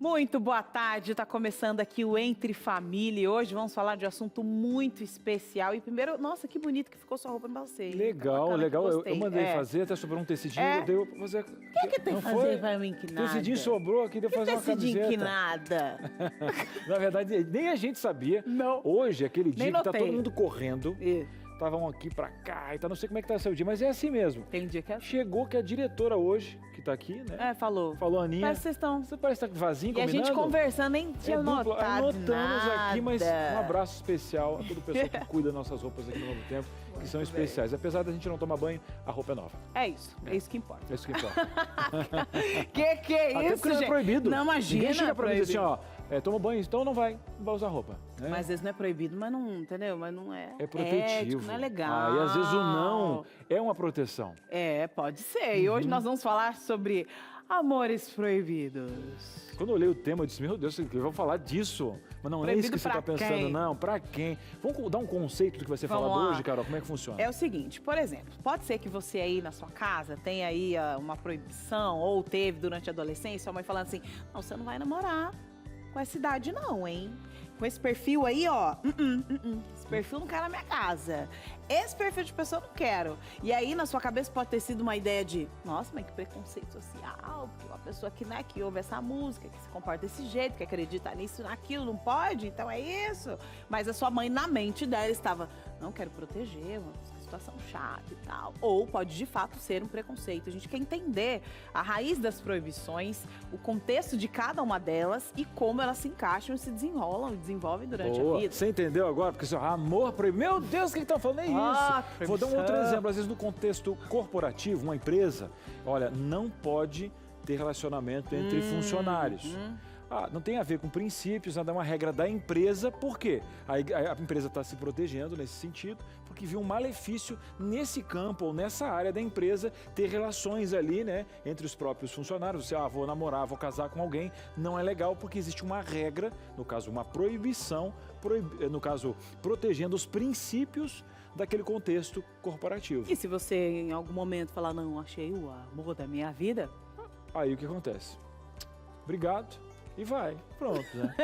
Muito boa tarde, está começando aqui o Entre Família e hoje vamos falar de um assunto muito especial. E primeiro, nossa, que bonito que ficou sua roupa pra você. Legal, legal. Eu mandei fazer, até sobrou um tecidinho, deu pra fazer. O que tem que fazer pra mim que nada? Tecidinho sobrou aqui, deu pra fazer uma camiseta. Que nada. Na verdade, nem a gente sabia. Não. Hoje, aquele dia que tá todo mundo correndo. Estavam aqui pra cá e tá, não sei como é que tá o seu dia, mas é assim mesmo. Tem dia que é. Chegou que a diretora hoje, que tá aqui, né? Falou. Falou a Aninha. Parece que vocês estão. Você parece que tá vazio, combinando. E a gente conversando, nem tinha notado Anotamos nada. aqui, mas um abraço especial a todo o pessoal que cuida das nossas roupas aqui no Novo Tempo, que são especiais. Apesar da gente não tomar banho, a roupa é nova. É isso que importa. É isso que importa. que é isso, até porque não é proibido. Não, imagina. Ninguém chega pra mim e diz assim, ó, toma banho, então não vai usar roupa. Né? Mas às vezes não é proibido, mas não, entendeu? Mas não é. É protetivo. Ético, não é legal. E às vezes o não é uma proteção. Pode ser. E hoje nós vamos falar sobre amores proibidos. Quando eu olhei o tema, eu disse, meu Deus, vamos falar disso. Mas não é isso que você está pensando, não. Pra quem? Vamos dar um conceito do que vai ser falado hoje, Carol? Como é que funciona? É o seguinte, por exemplo, pode ser que você aí na sua casa tenha aí uma proibição, ou teve durante a adolescência, sua mãe falando assim, não, você não vai namorar com essa idade não, hein? Com esse perfil aí, ó, esse perfil não quero na minha casa. Esse perfil de pessoa eu não quero. E aí, na sua cabeça, pode ter sido uma ideia de, nossa, mas que preconceito social, porque uma pessoa que, né, que ouve essa música, que se comporta desse jeito, que acredita nisso, naquilo, não pode, então é isso. Mas a sua mãe, na mente dela, estava, não, quero proteger, uma situação chata e tal. Ou pode, de fato, ser um preconceito. A gente quer entender a raiz das proibições, o contexto de cada uma delas e como elas se encaixam e se desenrolam e desenvolvem durante a vida. Você entendeu agora? Porque assim, amor proibido. Meu Deus, o que estão falando? É isso. Vou dar um outro exemplo. Às vezes, no contexto corporativo, uma empresa, olha, não pode ter relacionamento entre funcionários. Não tem a ver com princípios, nada, é uma regra da empresa. Por quê? A empresa está se protegendo nesse sentido, porque viu um malefício nesse campo ou nessa área da empresa ter relações ali, né, entre os próprios funcionários. Você, vou namorar, vou casar com alguém, não é legal porque existe uma regra, no caso uma proibição, no caso protegendo os princípios daquele contexto corporativo. E se você em algum momento falar, não, achei o amor da minha vida? Aí o que acontece? Obrigado. E vai, pronto, né?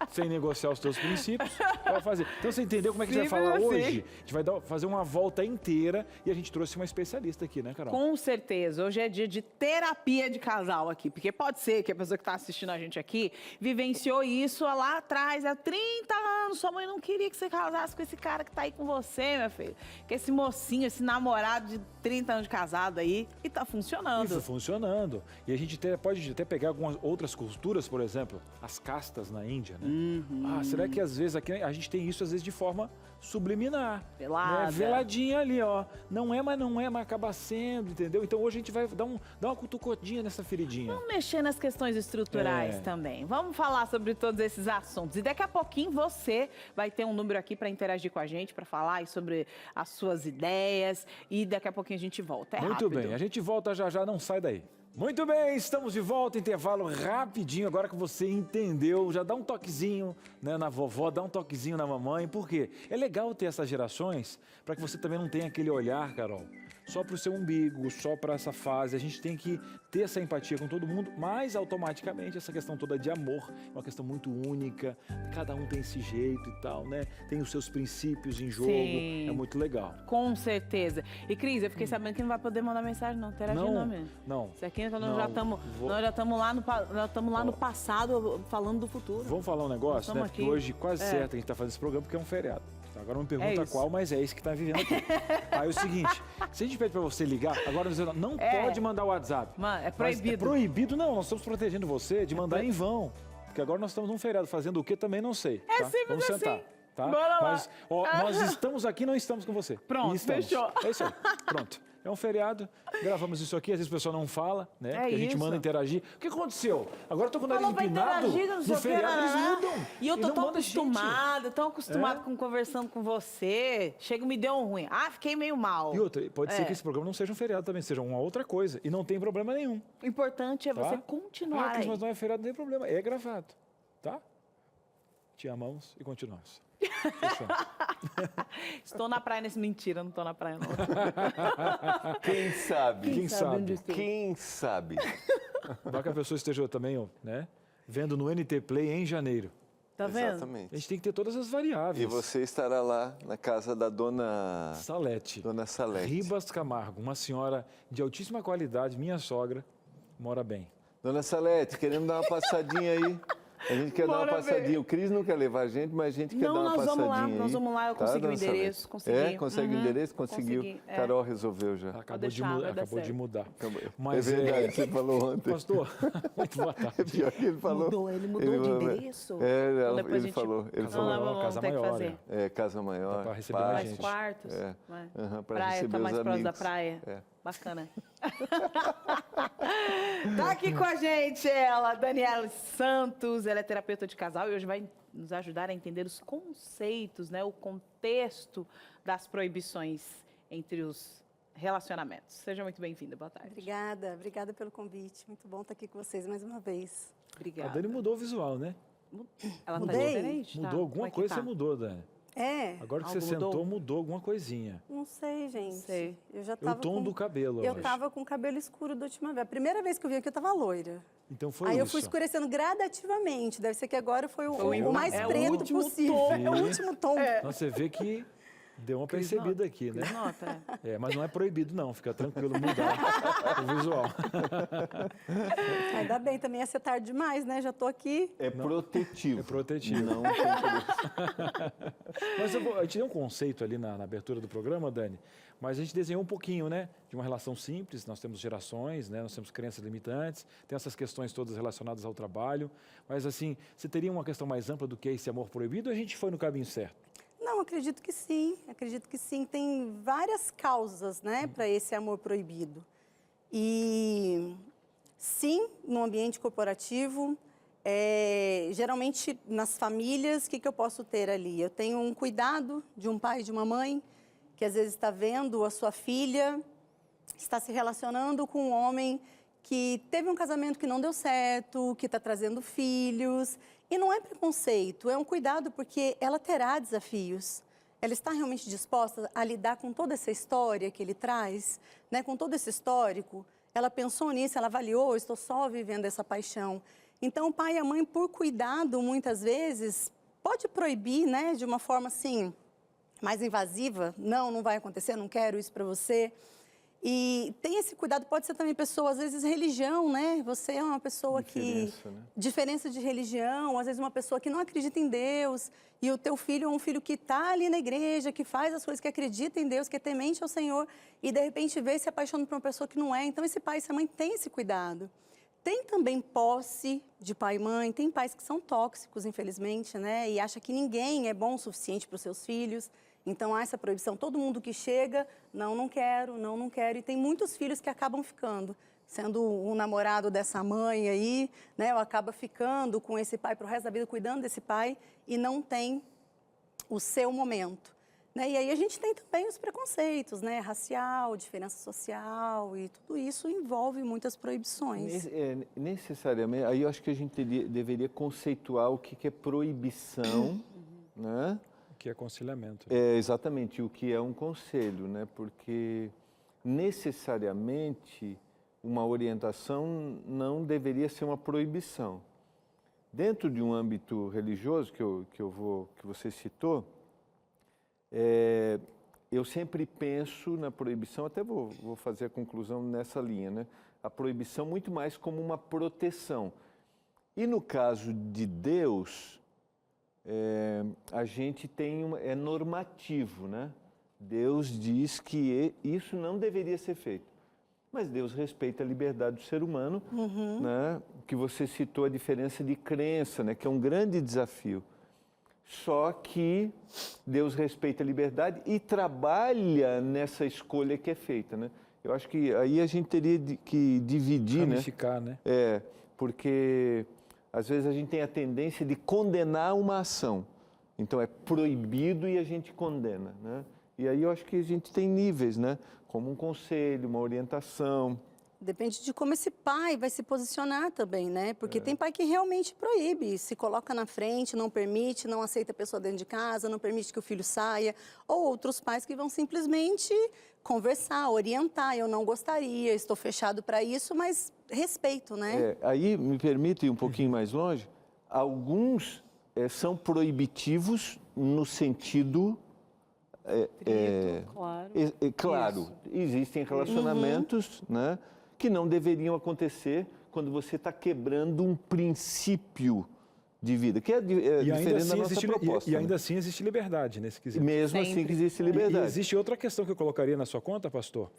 Sem negociar os teus princípios, vai fazer. Então você entendeu como é que a gente vai falar hoje? A gente vai fazer uma volta inteira e a gente trouxe uma especialista aqui, né, Carol? Com certeza. Hoje é dia de terapia de casal aqui, porque pode ser que a pessoa que está assistindo a gente aqui vivenciou isso lá atrás, há 30 anos. Sua mãe não queria que você casasse com esse cara que tá aí com você, meu filho. Que esse mocinho, esse namorado de 30 anos de casado aí, e tá funcionando. Isso, funcionando. E a gente pode até pegar algumas outras culturas, por exemplo, as castas na Índia, né? Será que às vezes aqui a gente tem isso às vezes de forma subliminar? Velada. Né? Veladinha ali, ó. Não é, mas acaba sendo, entendeu? Então hoje a gente vai dar uma cutucadinha nessa feridinha. Vamos mexer nas questões estruturais também. Vamos falar sobre todos esses assuntos. E daqui a pouquinho você vai ter um número aqui para interagir com a gente, para falar sobre as suas ideias. E daqui a pouquinho a gente volta. Muito bem, a gente volta já, não sai daí. Muito bem, estamos de volta, intervalo rapidinho, agora que você entendeu, já dá um toquezinho, né, na vovó, dá um toquezinho na mamãe, por quê? É legal ter essas gerações, para que você também não tenha aquele olhar, Carol, só para o seu umbigo, só para essa fase, a gente tem que ter essa empatia com todo mundo, mas automaticamente essa questão toda de amor é uma questão muito única, cada um tem esse jeito e tal, né, tem os seus princípios em jogo, é muito legal. Com certeza. E Cris, eu fiquei sabendo que não vai poder mandar mensagem não, interagir não mesmo. Não. Isso aqui nós já estamos lá no passado falando do futuro. Vamos falar um negócio, né? Porque hoje quase certo a gente está fazendo esse programa porque é um feriado. Agora não me pergunta qual, mas é esse que está vivendo aqui. Aí é o seguinte, se a gente pede para você ligar, agora você não pode mandar o WhatsApp. Mano, é proibido. É proibido? Não, nós estamos protegendo você de mandar em vão. Porque agora nós estamos num feriado, fazendo o que também não sei. É tá? simples Vamos sentar. assim. Tá? Bora lá. Mas nós estamos aqui, não estamos com você. Pronto, fechou. É isso aí, pronto. É um feriado, gravamos isso aqui, às vezes o pessoal não fala, né? Porque a gente manda interagir. O que aconteceu? Agora eu tô com o nariz empinado, no feriado eles mudam. E eu tô tão acostumado com conversando com você. Chega e me deu um ruim. Fiquei meio mal. E outra, pode ser que esse programa não seja um feriado também, seja uma outra coisa. E não tem problema nenhum. O importante é você continuar aí. Mas não é feriado, não tem problema, é gravado, tá? Te amamos e continuamos. Estou na praia nesse... Mentira, não estou na praia não. Quem sabe? Quem sabe? Quem sabe? Vai que a pessoa esteja também, né? vendo no NT Play em janeiro. Tá vendo? Exatamente. A gente tem que ter todas as variáveis. E você estará lá na casa da dona Salete. Dona Salete. Ribas Camargo, uma senhora de altíssima qualidade, minha sogra, mora bem. Dona Salete, queremos dar uma passadinha aí. A gente quer dar uma passadinha. O Cris não quer levar a gente, mas a gente quer dar uma passadinha aí. Nós vamos lá, eu consegui o dona endereço, Salete? consegui. É? Consegue o endereço? Conseguiu. Consegui, é. Carol resolveu já. Acabou, deixar, vai dar acabou de certo. mudar. É Mas verdade, você falou ontem. Pastor, muito boa É tarde. pior que ele falou. Ele mudou de falou, endereço? É, Então depois a ele gente- falou. Ele Casa falou. maior, vamos casa ter que maior, fazer. né? É, casa maior. Dá pra receber paz. mais Mais gente. quartos? É. Vai. Aham, pra Praia, receber tá os mais próximo da amigos. praia. É. Bacana. Tá aqui com a gente ela, Daniela Santos. Ela é terapeuta de casal e hoje vai nos ajudar a entender os conceitos, né, o contexto das proibições entre os relacionamentos. Seja muito bem-vinda. Boa tarde. Obrigada pelo convite. Muito bom estar aqui com vocês mais uma vez. A Obrigada. Dani mudou o visual, né? Ela tá Mudei? diferente? Mudou Tá? alguma Como é que coisa, tá? você mudou, Dani. É, Agora que Algo você mudou? sentou, mudou alguma coisinha. não sei, gente. Sei. Eu já É o tava tom com... do cabelo, Eu acho. tava com cabelo escuro da última vez. A primeira vez que eu vim aqui eu tava loira. Então foi Aí isso. eu fui escurecendo gradativamente. Deve ser que agora foi Foi o mais é o preto último possível. tom. É o último tom. Então você vê que deu uma Cris percebida nota. aqui, né? Cris nota, é. É, mas não é proibido não, fica tranquilo mudar o visual. Ainda bem, também ia ser tarde demais, né? Já tô aqui. É protetivo. É protetivo. Não tem problema. Mas a gente deu um conceito ali na abertura do programa, Dani, mas a gente desenhou um pouquinho, né? De uma relação simples, nós temos gerações, né? Nós temos crenças limitantes, tem essas questões todas relacionadas ao trabalho, mas assim, você teria uma questão mais ampla do que esse amor proibido ou a gente foi no caminho certo? Não, acredito que sim. Acredito que sim. Tem várias causas, né, para esse amor proibido. E sim, no ambiente corporativo, geralmente nas famílias, o que eu posso ter ali? Eu tenho um cuidado de um pai e de uma mãe que às vezes está vendo a sua filha, está se relacionando com um homem que teve um casamento que não deu certo, que está trazendo filhos. E não é preconceito, é um cuidado porque ela terá desafios. Ela está realmente disposta a lidar com toda essa história que ele traz, né? Com todo esse histórico. Ela pensou nisso, ela avaliou, eu estou só vivendo essa paixão. Então, o pai e a mãe, por cuidado, muitas vezes, pode proibir, né? De uma forma, assim, mais invasiva. Não vai acontecer, não quero isso para você. E tem esse cuidado, pode ser também pessoa, às vezes religião, né? Você é uma pessoa Diferença, né? Diferença de religião, às vezes uma pessoa que não acredita em Deus, e o teu filho é um filho que está ali na igreja, que faz as coisas, que acredita em Deus, que é temente ao Senhor, e de repente vê se apaixonando por uma pessoa que não é. Então esse pai e essa mãe têm esse cuidado. Tem também posse de pai e mãe, tem pais que são tóxicos, infelizmente, né? E acha que ninguém é bom o suficiente para os seus filhos. Então, há essa proibição. Todo mundo que chega, não quero, não quero. E tem muitos filhos que acabam ficando, sendo um namorado dessa mãe aí, né? Ou acaba ficando com esse pai para o resto da vida, cuidando desse pai, e não tem o seu momento, né? E aí a gente tem também os preconceitos, né? Racial, diferença social, e tudo isso envolve muitas proibições. Necessariamente, aí eu acho que a gente deveria conceituar o que é proibição, né? Que é aconselhamento. É, exatamente, o que é um conselho, né? Porque necessariamente uma orientação não deveria ser uma proibição. Dentro de um âmbito religioso que você citou, eu sempre penso na proibição, até vou fazer a conclusão nessa linha, né? A proibição muito mais como uma proteção. E no caso de Deus, a gente tem é normativo, né? Deus diz que isso não deveria ser feito. Mas Deus respeita a liberdade do ser humano, né? Que você citou a diferença de crença, né? Que é um grande desafio. Só que Deus respeita a liberdade e trabalha nessa escolha que é feita, né? Eu acho que aí a gente teria que dividir, Ramificar, né? Porque às vezes a gente tem a tendência de condenar uma ação. Então é proibido e a gente condena, né? E aí eu acho que a gente tem níveis, né? Como um conselho, uma orientação, Depende de como esse pai vai se posicionar também, né? Porque tem pai que realmente proíbe, se coloca na frente, não permite, não aceita a pessoa dentro de casa, não permite que o filho saia. Ou outros pais que vão simplesmente conversar, orientar. Eu não gostaria, estou fechado para isso, mas respeito, né? Aí, me permite ir um pouquinho mais longe, alguns são proibitivos no sentido... claro. Claro, existem relacionamentos, né, que não deveriam acontecer quando você está quebrando um princípio de vida, que é diferente da nossa proposta. E ainda assim existe liberdade nesse quesito. Mesmo assim que existe liberdade. E existe outra questão que eu colocaria na sua conta, pastor,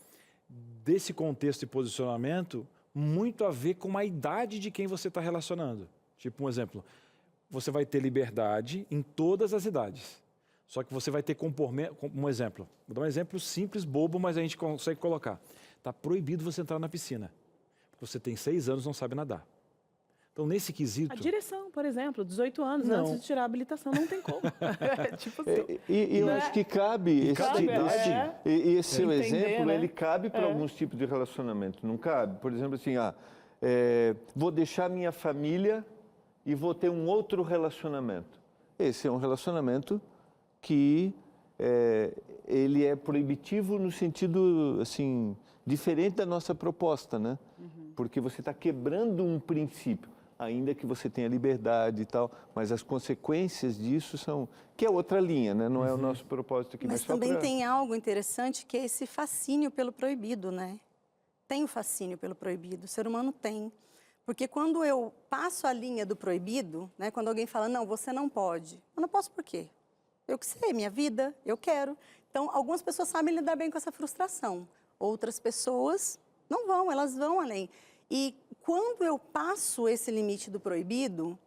desse contexto de posicionamento, muito a ver com a idade de quem você está relacionando. Tipo um exemplo, você vai ter liberdade em todas as idades. Só que você vai ter um exemplo. Vou dar um exemplo simples, bobo, mas a gente consegue colocar. Está proibido você entrar na piscina. Porque você tem 6 anos e não sabe nadar. Então, nesse quesito... A direção, por exemplo, 18 anos Não. antes de tirar a habilitação, não tem como. Tipo assim. E eu acho que cabe esse seu Entender, exemplo, né? ele cabe para alguns tipos de relacionamento, não cabe? Por exemplo, assim, vou deixar minha família e vou ter um outro relacionamento. Esse é um relacionamento que ele é proibitivo no sentido, assim, diferente da nossa proposta, né? Porque você está quebrando um princípio, ainda que você tenha liberdade e tal, mas as consequências disso são... Que é outra linha, né? Não é o nosso propósito aqui. Mas também tem algo interessante que é esse fascínio pelo proibido, né? Tem o fascínio pelo proibido, o ser humano tem. Porque quando eu passo a linha do proibido, né? Quando alguém fala, não, você não pode. Eu não posso por quê? Eu que sei, minha vida, eu quero. Então, algumas pessoas sabem lidar bem com essa frustração. Outras pessoas não vão, elas vão além. E quando eu passo esse limite do proibido,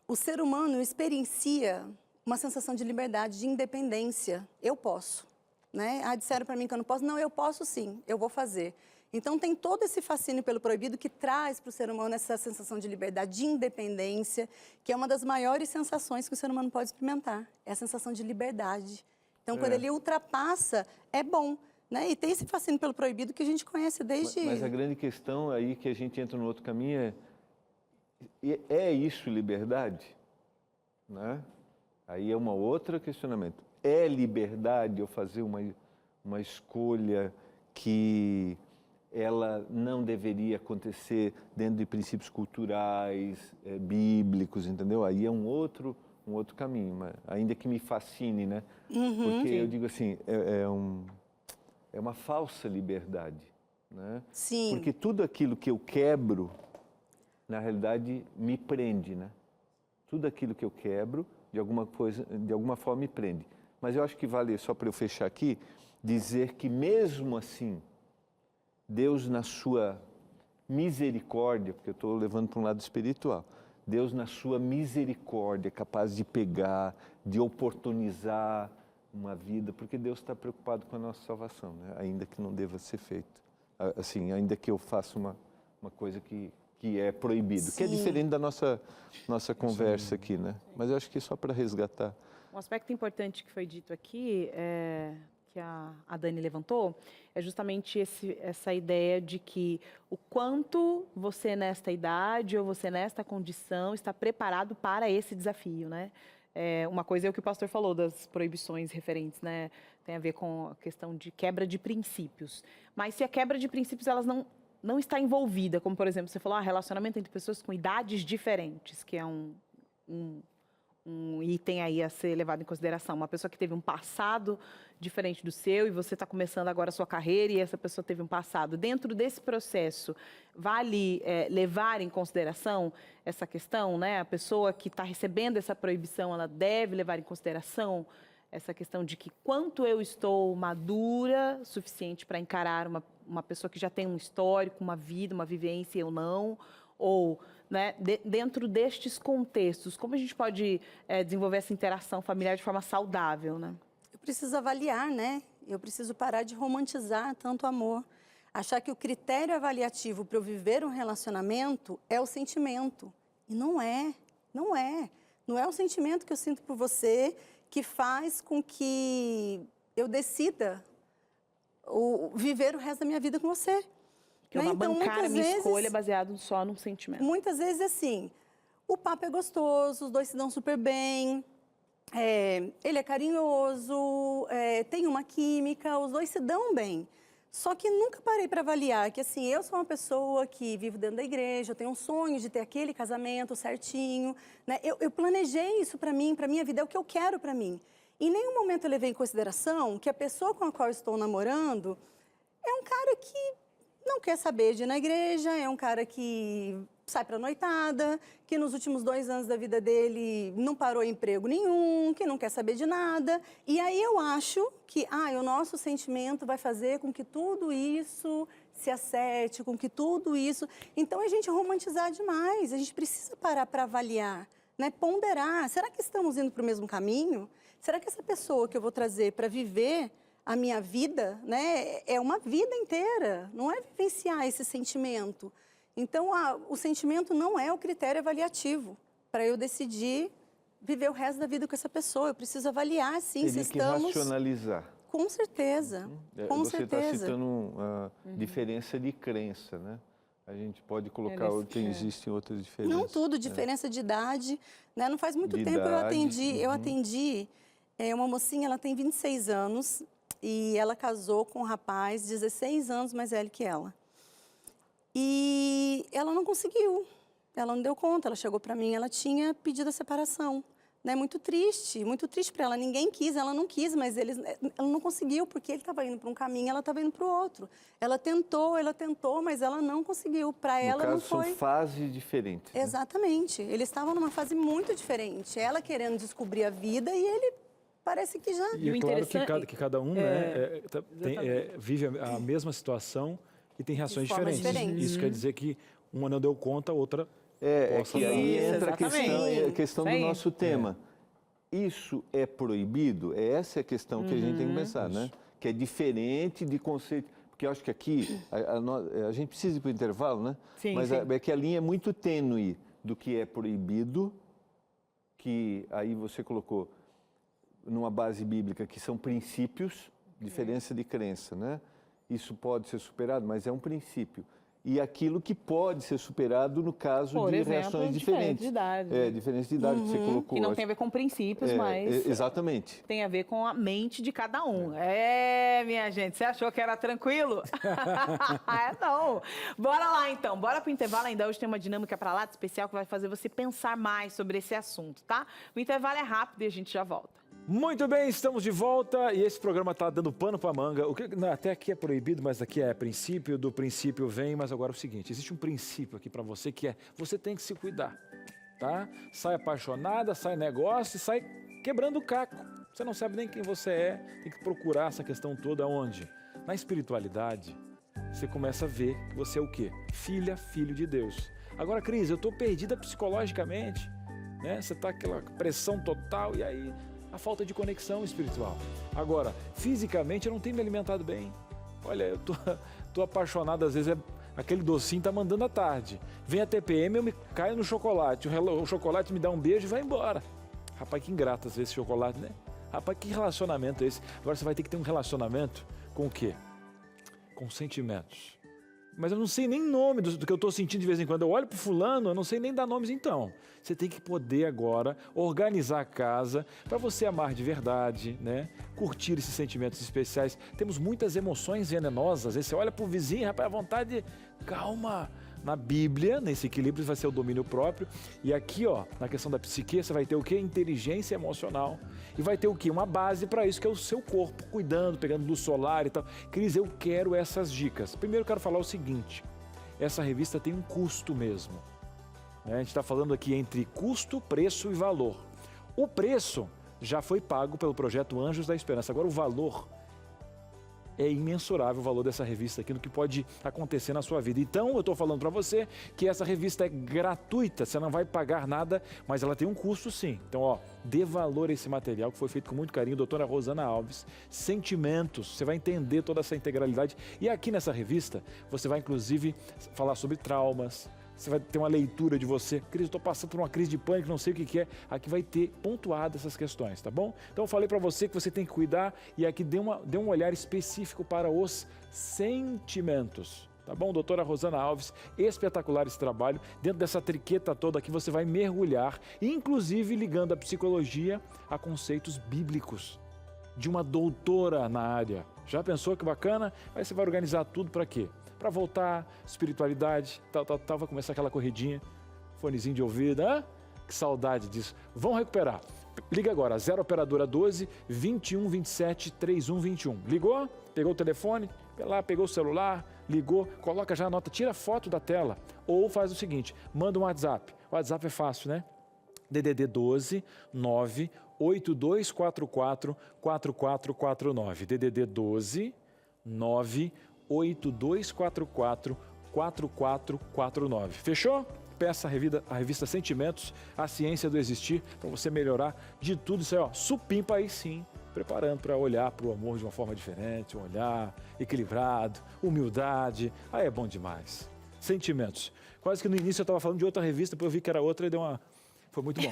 o ser humano experiencia uma sensação de liberdade, de independência. Eu posso, né? Disseram para mim que eu não posso. Não, eu posso sim, eu vou fazer. Então, tem todo esse fascínio pelo proibido que traz para o ser humano essa sensação de liberdade, de independência, que é uma das maiores sensações que o ser humano pode experimentar. É a sensação de liberdade. Então, quando ele ultrapassa, é bom. Né? E tem esse fascínio pelo proibido que a gente conhece desde... Mas a grande questão aí que a gente entra no outro caminho é isso liberdade? Né? Aí é um outro questionamento. É liberdade eu fazer uma escolha que ela não deveria acontecer dentro de princípios culturais, bíblicos, entendeu? Aí é um outro caminho, mas ainda que me fascine, né? Porque eu digo assim, é uma falsa liberdade, né? Sim. Porque tudo aquilo que eu quebro, na realidade, me prende, né? Tudo aquilo que eu quebro, de alguma forma, me prende. Mas eu acho que vale, só para eu fechar aqui, dizer que mesmo assim, Deus na sua misericórdia, porque eu estou levando para um lado espiritual, Deus na sua misericórdia é capaz de pegar, de oportunizar uma vida, porque Deus está preocupado com a nossa salvação, né? Ainda que não deva ser feito. Assim, ainda que eu faça uma coisa que é proibido, que é diferente da nossa conversa aqui, né? Mas eu acho que é só para resgatar. Um aspecto importante que foi dito aqui, que a Dani levantou, é justamente essa ideia de que o quanto você nesta idade ou você nesta condição está preparado para esse desafio, né? Uma coisa é o que o pastor falou das proibições referentes, né? Tem a ver com a questão de quebra de princípios. Mas se a quebra de princípios elas não está envolvida, como por exemplo, você falou, relacionamento entre pessoas com idades diferentes, que é um item aí a ser levado em consideração. Uma pessoa que teve um passado diferente do seu e você está começando agora a sua carreira e essa pessoa teve um passado. Dentro desse processo, vale levar em consideração essa questão, né? A pessoa que está recebendo essa proibição, ela deve levar em consideração essa questão de que quanto eu estou madura o suficiente para encarar uma pessoa que já tem um histórico, uma vida, uma vivência, eu não, ou... Né, dentro destes contextos, como a gente pode desenvolver essa interação familiar de forma saudável, né? Eu preciso avaliar, né? Eu preciso parar de romantizar tanto amor. Achar que o critério avaliativo para eu viver um relacionamento é o sentimento. E não é, não é. Não é o sentimento que eu sinto por você que faz com que eu decida viver o resto da minha vida com você. Que eu né? vou Então, bancar a muitas minha vezes- escolha baseado só num sentimento. Muitas vezes, assim, o papo é gostoso, os dois se dão super bem, ele é carinhoso, tem uma química, os dois se dão bem. Só que nunca parei para avaliar que, assim, eu sou uma pessoa que vivo dentro da igreja, eu tenho um sonho de ter aquele casamento certinho, né? Eu planejei isso para mim, para minha vida, é o que eu quero para mim. Em nenhum momento eu levei em consideração que a pessoa com a qual eu estou namorando é um cara que não quer saber de ir na igreja, é um cara que sai para noitada, que nos últimos 2 anos da vida dele não parou em emprego nenhum, que não quer saber de nada. E aí eu acho que o nosso sentimento vai fazer com que tudo isso se acerte, com que tudo isso... Então, a gente romantizar demais, a gente precisa parar para avaliar, né? Ponderar. Será que estamos indo para o mesmo caminho? Será que essa pessoa que eu vou trazer para viver a minha vida, né, é uma vida inteira, não é vivenciar esse sentimento. Então, o sentimento não é o critério avaliativo para eu decidir viver o resto da vida com essa pessoa. Eu preciso avaliar, sim, se estamos... que racionalizar. Com certeza, com Você certeza. está citando a diferença de crença, né? A gente pode colocar, existem outras diferenças. Não tudo, diferença de idade, né? Não faz muito tempo eu atendi uma mocinha, ela tem 26 anos e ela casou com um rapaz 16 anos mais velho que ela. E ela não conseguiu, ela não deu conta, ela chegou para mim, ela tinha pedido a separação. Né, muito triste para ela. Ninguém quis, ela não quis, mas ela não conseguiu, porque ele estava indo para um caminho, ela estava indo para o outro. Ela tentou, mas ela não conseguiu. Para ela não foi. São fases diferentes. Exatamente. Eles estavam numa fase muito diferente. Ela querendo descobrir a vida e ele parece que já. E é claro que cada um vive a mesma situação e tem reações diferentes. Isso quer dizer que uma não deu conta, a outra. Que aí entra a questão do nosso tema. Isso é proibido? Essa é a questão que a gente tem que pensar, né? Que é diferente de conceito. Porque eu acho que aqui a gente precisa ir para o intervalo, né? Sim, mas é que a linha é muito tênue do que é proibido, que aí você colocou numa base bíblica que são princípios, diferença de crença, né? Isso pode ser superado, mas é um princípio. E aquilo que pode ser superado no caso de reações diferentes. De idade. Diferença de idade que você colocou. Que não tem a ver com princípios, mas... Exatamente. Tem a ver com a mente de cada um. Minha gente, você achou que era tranquilo? Não. Bora lá, então. Bora pro intervalo. Ainda hoje tem uma dinâmica para lá de especial que vai fazer você pensar mais sobre esse assunto, tá? O intervalo é rápido e a gente já volta. Muito bem, estamos de volta e esse programa está dando pano para manga. Até aqui é proibido, mas aqui é princípio, do princípio vem. Mas agora é o seguinte, existe um princípio aqui para você que você tem que se cuidar, tá? Sai apaixonada, sai negócio e sai quebrando o caco. Você não sabe nem quem você é, tem que procurar essa questão toda onde? Na espiritualidade, você começa a ver que você é o quê? Filha, filho de Deus. Agora, Cris, eu estou perdida psicologicamente, né? Você está aquela pressão total e aí... a falta de conexão espiritual. Agora, fisicamente eu não tenho me alimentado bem. Olha, eu tô apaixonado, às vezes aquele docinho tá mandando à tarde. Vem a TPM, eu me caio no chocolate. O chocolate me dá um beijo e vai embora. Rapaz, que ingrato às vezes esse chocolate, né? Rapaz, que relacionamento é esse? Agora você vai ter que ter um relacionamento com o quê? Com sentimentos. Mas eu não sei nem nome do que eu estou sentindo de vez em quando. Eu olho para o fulano, eu não sei nem dar nomes então. Você tem que poder agora organizar a casa para você amar de verdade, né? Curtir esses sentimentos especiais. Temos muitas emoções venenosas. Às vezes você olha para o vizinho, rapaz, a vontade... Calma! Na Bíblia, nesse equilíbrio, vai ser o domínio próprio. E aqui, ó, na questão da psique, você vai ter o quê? Inteligência emocional. E vai ter o quê? Uma base para isso, que é o seu corpo, cuidando, pegando luz solar e tal. Cris, eu quero essas dicas. Primeiro, eu quero falar o seguinte. Essa revista tem um custo mesmo. A gente está falando aqui entre custo, preço e valor. O preço já foi pago pelo projeto Anjos da Esperança. Agora, o valor... é imensurável o valor dessa revista aqui, no que pode acontecer na sua vida. Então, eu estou falando para você que essa revista é gratuita, você não vai pagar nada, mas ela tem um custo sim. Então, ó, dê valor a esse material que foi feito com muito carinho, doutora Rosana Alves. Sentimentos, você vai entender toda essa integralidade. E aqui nessa revista, você vai inclusive falar sobre traumas, você vai ter uma leitura de você. Cris, eu estou passando por uma crise de pânico, não sei o que é. Aqui vai ter pontuado essas questões, tá bom? Então eu falei para você que você tem que cuidar e aqui dê um olhar específico para os sentimentos. Tá bom? Doutora Rosana Alves, espetacular esse trabalho. Dentro dessa triqueta toda aqui você vai mergulhar, inclusive ligando a psicologia a conceitos bíblicos de uma doutora na área. Já pensou que bacana? Aí você vai organizar tudo para quê? Para voltar, espiritualidade, tal, vai começar aquela corridinha, fonezinho de ouvido, que saudade disso. Vão recuperar. Liga agora, 0 operadora 12 21 27 31 21. Ligou? Pegou o telefone? Pegou o celular, ligou, coloca já a nota, tira foto da tela. Ou faz o seguinte, manda um WhatsApp. O WhatsApp é fácil, né? DDD 12 9 8244 4449. DDD 12 9 8244 4449. Fechou? Peça a revista Sentimentos, a ciência do existir, para você melhorar de tudo isso aí, supimpa aí sim, preparando para olhar para o amor de uma forma diferente, um olhar equilibrado, humildade, aí é bom demais. Sentimentos. Quase que no início eu estava falando de outra revista, depois eu vi que era outra e deu uma... Foi muito bom,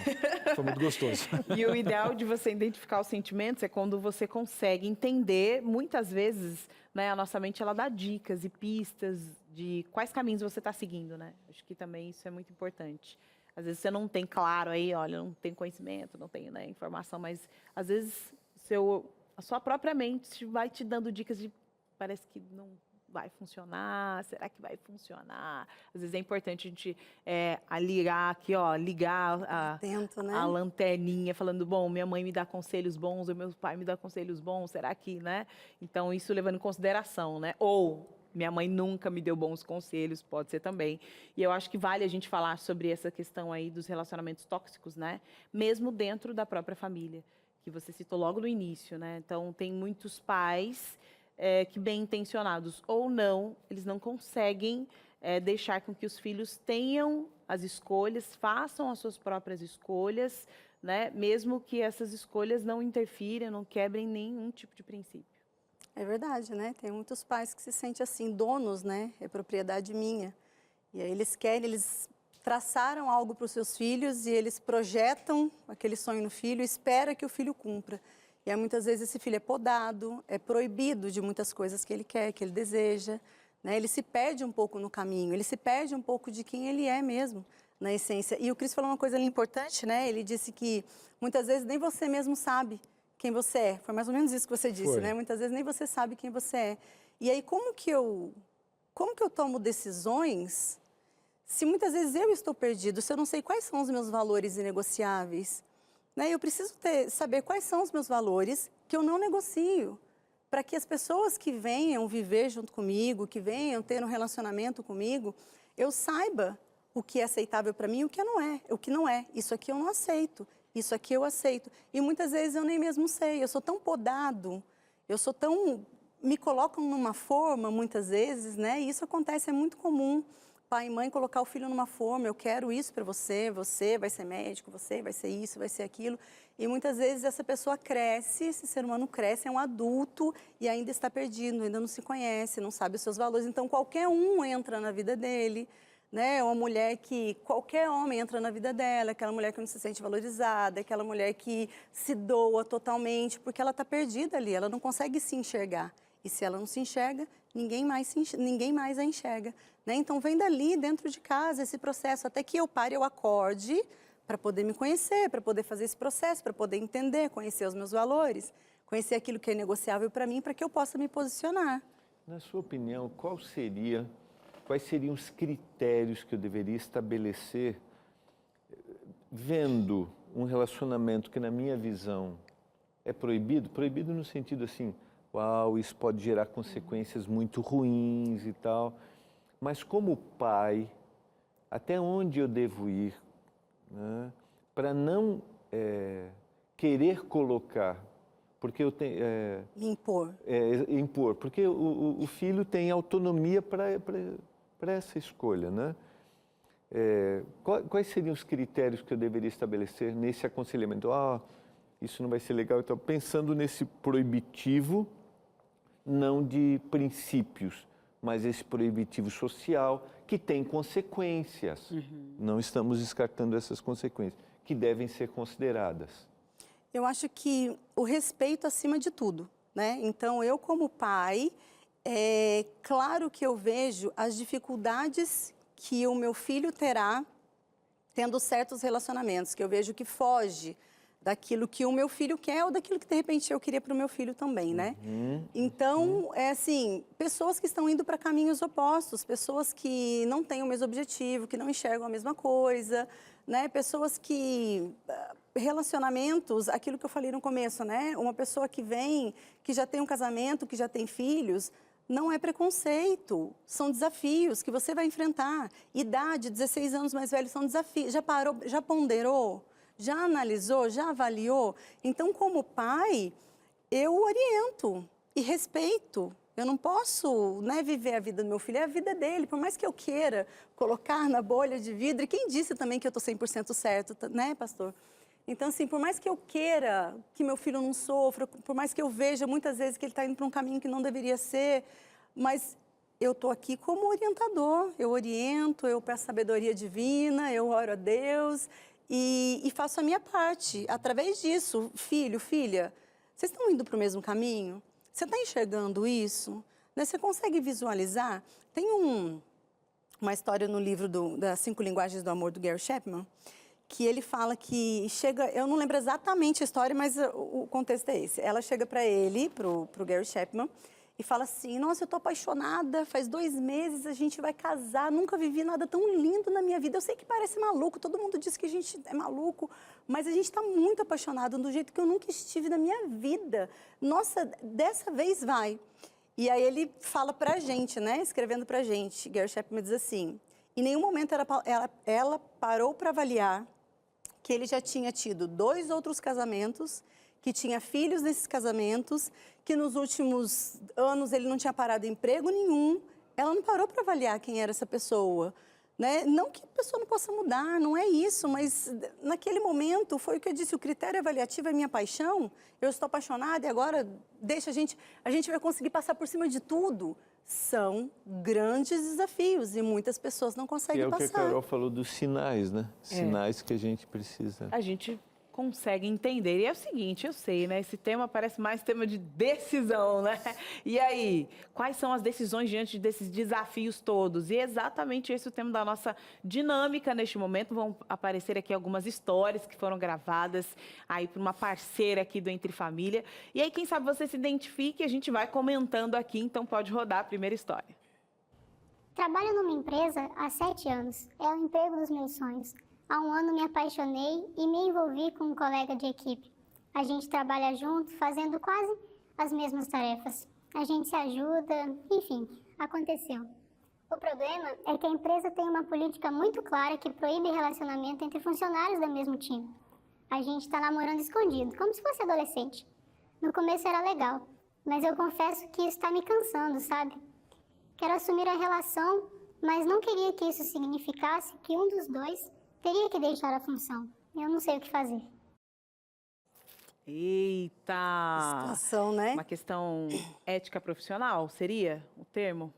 foi muito gostoso. E o ideal de você identificar os sentimentos é quando você consegue entender, muitas vezes, né, a nossa mente ela dá dicas e pistas de quais caminhos você está seguindo, né? Acho que também isso é muito importante. Às vezes você não tem claro aí, olha, não tem conhecimento, não tem, né, informação, mas às vezes a sua própria mente vai te dando dicas de parece que não vai funcionar, será que vai funcionar? Às vezes é importante a gente ligar aqui, ligar Atento, né? a lanterninha, falando, bom, minha mãe me dá conselhos bons, ou meu pai me dá conselhos bons, será que, né? Então, isso levando em consideração, né? Ou, minha mãe nunca me deu bons conselhos, pode ser também. E eu acho que vale a gente falar sobre essa questão aí dos relacionamentos tóxicos, né? Mesmo dentro da própria família, que você citou logo no início, né? Então, tem muitos pais... que bem intencionados ou não, eles não conseguem deixar com que os filhos tenham as escolhas, façam as suas próprias escolhas, né? Mesmo que essas escolhas não interfiram, não quebrem nenhum tipo de princípio. É verdade, né? Tem muitos pais que se sentem assim, donos, né? É propriedade minha. E aí eles traçaram algo para os seus filhos e eles projetam aquele sonho no filho e espera que o filho cumpra. E aí, muitas vezes esse filho é podado, é proibido de muitas coisas que ele quer, que ele deseja, né? Ele se perde um pouco no caminho, ele se perde um pouco de quem ele é mesmo, na essência. E o Cris falou uma coisa ali importante, né? Ele disse que muitas vezes nem você mesmo sabe quem você é. Foi mais ou menos isso que você disse, né? Muitas vezes nem você sabe quem você é. E aí, como que eu tomo decisões se muitas vezes eu estou perdido, se eu não sei quais são os meus valores inegociáveis? Né? Eu preciso saber quais são os meus valores que eu não negocio, para que as pessoas que venham viver junto comigo, que venham ter um relacionamento comigo, eu saiba o que é aceitável para mim e o que não é. O que não é. Isso aqui eu não aceito, isso aqui eu aceito. E muitas vezes eu nem mesmo sei, eu sou tão podado, me colocam numa forma muitas vezes, né? E isso acontece, é muito comum. Pai e mãe colocar o filho numa forma, eu quero isso para você, você vai ser médico, você vai ser isso, vai ser aquilo. E muitas vezes essa pessoa cresce, esse ser humano cresce, é um adulto e ainda está perdido, ainda não se conhece, não sabe os seus valores. Então qualquer um entra na vida dele, né? Uma mulher que qualquer homem entra na vida dela, aquela mulher que não se sente valorizada, aquela mulher que se doa totalmente, porque ela está perdida ali, ela não consegue se enxergar. E se ela não se enxerga, ninguém mais a enxerga. Né? Então, vem dali, dentro de casa, esse processo, até que eu pare, eu acorde, para poder me conhecer, para poder fazer esse processo, para poder entender, conhecer os meus valores, conhecer aquilo que é negociável para mim, para que eu possa me posicionar. Na sua opinião, quais seriam os critérios que eu deveria estabelecer vendo um relacionamento que, na minha visão, é proibido? Proibido no sentido assim, uau, isso pode gerar consequências muito ruins e tal. Mas como pai, até onde eu devo ir, né, para não querer colocar, porque eu tenho... impor. Impor, porque o filho tem autonomia para essa escolha, né? Quais seriam os critérios que eu deveria estabelecer nesse aconselhamento? Isso não vai ser legal. Então, pensando nesse proibitivo, não de princípios, mas esse proibitivo social que tem consequências. Uhum. Não estamos descartando essas consequências, que devem ser consideradas. Eu acho que o respeito acima de tudo, né? Então, eu como pai, É claro que eu vejo as dificuldades que o meu filho terá tendo certos relacionamentos, que eu vejo que foge daquilo que o meu filho quer ou daquilo que, de repente, eu queria para o meu filho também, né? Então, é assim, pessoas que estão indo para caminhos opostos, pessoas que não têm o mesmo objetivo, que não enxergam a mesma coisa, né? Pessoas que... Relacionamentos, aquilo que eu falei no começo, né? Uma pessoa que vem, que já tem um casamento, que já tem filhos, não é preconceito, são desafios que você vai enfrentar. Idade, 16 anos mais velho, são desafios. Já parou, já ponderou? Já analisou? Já avaliou? Então, como pai, eu oriento e respeito. Eu não posso, né, viver a vida do meu filho, é a vida dele. Por mais que eu queira colocar na bolha de vidro, e quem disse também que eu estou 100% certo, né, pastor? Então, assim, por mais que eu queira que meu filho não sofra, por mais que eu veja muitas vezes que ele está indo para um caminho que não deveria ser, mas eu estou aqui como orientador. Eu oriento, eu peço sabedoria divina, eu oro a Deus e faço a minha parte. Através disso, filho, filha, vocês estão indo para o mesmo caminho? Você está enxergando isso? Né? Você consegue visualizar? Tem uma história no livro das 5 Linguagens do Amor, do Gary Chapman, que ele fala que chega... Eu não lembro exatamente a história, mas o contexto é esse. Ela chega para ele, para o Gary Chapman, e fala assim, nossa, eu estou apaixonada, faz 2 meses a gente vai casar, nunca vivi nada tão lindo na minha vida. Eu sei que parece maluco, todo mundo diz que a gente é maluco, mas a gente está muito apaixonado, do jeito que eu nunca estive na minha vida. Nossa, dessa vez vai. E aí ele fala para a gente, né, escrevendo para a gente, Gary Chapman diz assim, em nenhum momento ela parou para avaliar que ele já tinha tido 2 outros casamentos, que tinha filhos nesses casamentos, que nos últimos anos ele não tinha parado emprego nenhum. Ela não parou para avaliar quem era essa pessoa, né? Não que a pessoa não possa mudar, não é isso, mas naquele momento foi o que eu disse, o critério avaliativo é minha paixão, eu estou apaixonada e agora deixa a gente vai conseguir passar por cima de tudo. São grandes desafios e muitas pessoas não conseguem passar. É o que a Carol falou dos sinais, né? Sinais que a gente precisa. A gente consegue entender. E é o seguinte, eu sei, né? Esse tema parece mais tema de decisão, né? E aí, quais são as decisões diante desses desafios todos? E é exatamente esse o tema da nossa dinâmica neste momento. Vão aparecer aqui algumas histórias que foram gravadas aí por uma parceira aqui do Entre Família. E aí, quem sabe você se identifique, a gente vai comentando aqui, então pode rodar a primeira história. Trabalho numa empresa há 7 anos. É o emprego dos meus sonhos. Há 1 ano me apaixonei e me envolvi com um colega de equipe. A gente trabalha junto, fazendo quase as mesmas tarefas. A gente se ajuda, enfim, aconteceu. O problema é que a empresa tem uma política muito clara que proíbe relacionamento entre funcionários do mesmo time. A gente está namorando escondido, como se fosse adolescente. No começo era legal, mas eu confesso que isso está me cansando, sabe? Quero assumir a relação, mas não queria que isso significasse que um dos dois teria que deixar a função. Eu não sei o que fazer. Eita! Situação, né? Uma questão ética profissional, seria o termo?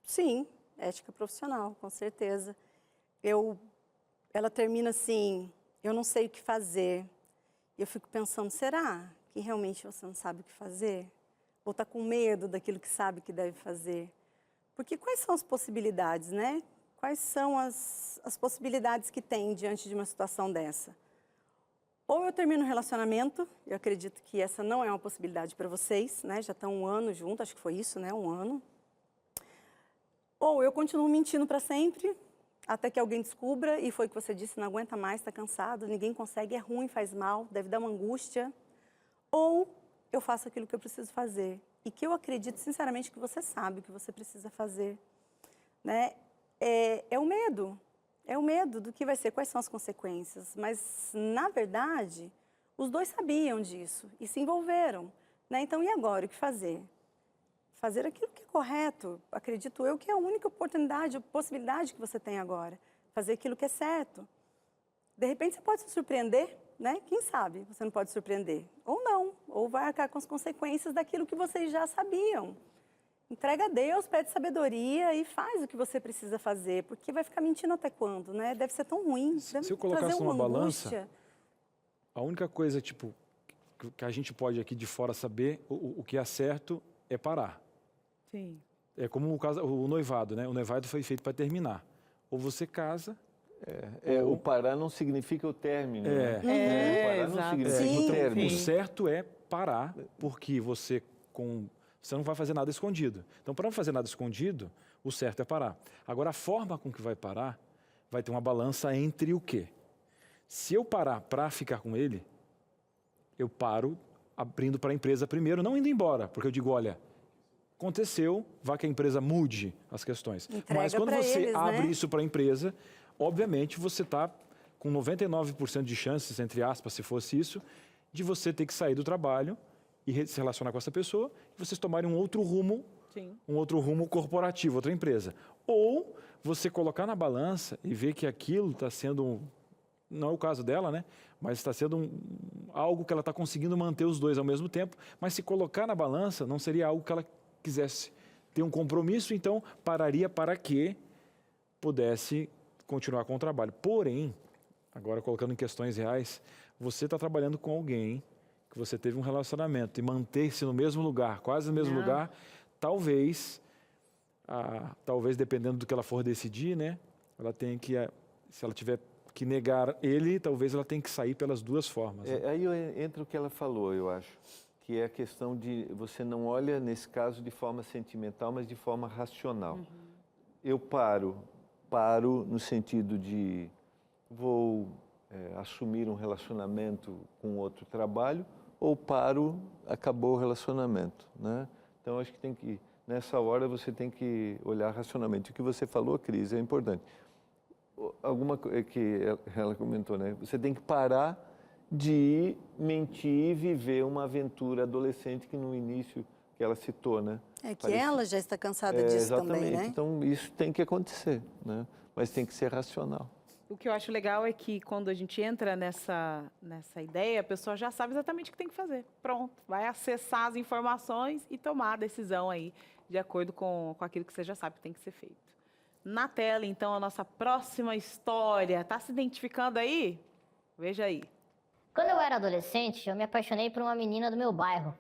Sim, ética profissional, com certeza. Ela termina assim, eu não sei o que fazer. E eu fico pensando, será que realmente você não sabe o que fazer? Ou está com medo daquilo que sabe que deve fazer? Porque quais são as possibilidades, né? Quais são as possibilidades que tem diante de uma situação dessa? Ou eu termino o relacionamento, eu acredito que essa não é uma possibilidade para vocês, né? Já estão 1 ano juntos, acho que foi isso, né? 1 ano. Ou eu continuo mentindo para sempre, até que alguém descubra, e foi o que você disse, não aguenta mais, está cansado, ninguém consegue, é ruim, faz mal, deve dar uma angústia. Ou eu faço aquilo que eu preciso fazer, e que eu acredito sinceramente que você sabe o que você precisa fazer, né? É o medo do que vai ser, quais são as consequências. Mas, na verdade, os dois sabiam disso e se envolveram, né? Então, e agora, o que fazer? Fazer aquilo que é correto, acredito eu que é a única oportunidade, possibilidade que você tem agora. Fazer aquilo que é certo. De repente, você pode se surpreender, né? Quem sabe você não pode surpreender. Ou não, ou vai arcar com as consequências daquilo que vocês já sabiam. Entrega a Deus, pede sabedoria e faz o que você precisa fazer, porque vai ficar mentindo até quando, né? Deve ser tão ruim. Se eu colocasse numa balança, a única coisa, tipo, que a gente pode aqui de fora saber, o que é certo é parar. Sim. É como o noivado, né? O noivado foi feito para terminar. Ou você casa... O parar não significa o término. É. Né? O parar não significa o término. O certo é parar, porque você não vai fazer nada escondido. Então, para não fazer nada escondido, o certo é parar. Agora, a forma com que vai parar, vai ter uma balança entre o quê? Se eu parar para ficar com ele, eu paro abrindo para a empresa primeiro, não indo embora, porque eu digo, olha, aconteceu, vá que a empresa mude as questões. Mas quando você abre isso para a empresa, obviamente você está com 99% de chances, entre aspas, se fosse isso, de você ter que sair do trabalho e se relacionar com essa pessoa e vocês tomarem um outro rumo, um outro rumo corporativo, outra empresa. Ou você colocar na balança e ver que aquilo está sendo, não é o caso dela, né? Mas está sendo algo que ela está conseguindo manter os dois ao mesmo tempo, mas se colocar na balança não seria algo que ela quisesse ter um compromisso, então pararia para que pudesse continuar com o trabalho. Porém, agora colocando em questões reais, você está trabalhando com alguém que você teve um relacionamento e manter-se no mesmo lugar, quase no mesmo lugar, talvez dependendo do que ela for decidir, né? Ela tem que, se ela tiver que negar ele, talvez ela tenha que sair pelas duas formas. Né? Aí entra o que ela falou, eu acho, que é a questão de você não olha, nesse caso, de forma sentimental, mas de forma racional. Eu paro no sentido de vou assumir um relacionamento com outro trabalho ou acabou o relacionamento, né? Então, acho que nessa hora você tem que olhar racionalmente. O que você falou, Cris, é importante. Alguma coisa que ela comentou, né? Você tem que parar de mentir e viver uma aventura adolescente que no início que ela citou, né? Ela já está cansada disso também, né? Então, isso tem que acontecer, né? Mas tem que ser racional. O que eu acho legal é que quando a gente entra nessa ideia, a pessoa já sabe exatamente o que tem que fazer. Pronto, vai acessar as informações e tomar a decisão aí, de acordo com aquilo que você já sabe que tem que ser feito. Na tela, então, a nossa próxima história. Tá se identificando aí? Veja aí. Quando eu era adolescente, eu me apaixonei por uma menina do meu bairro.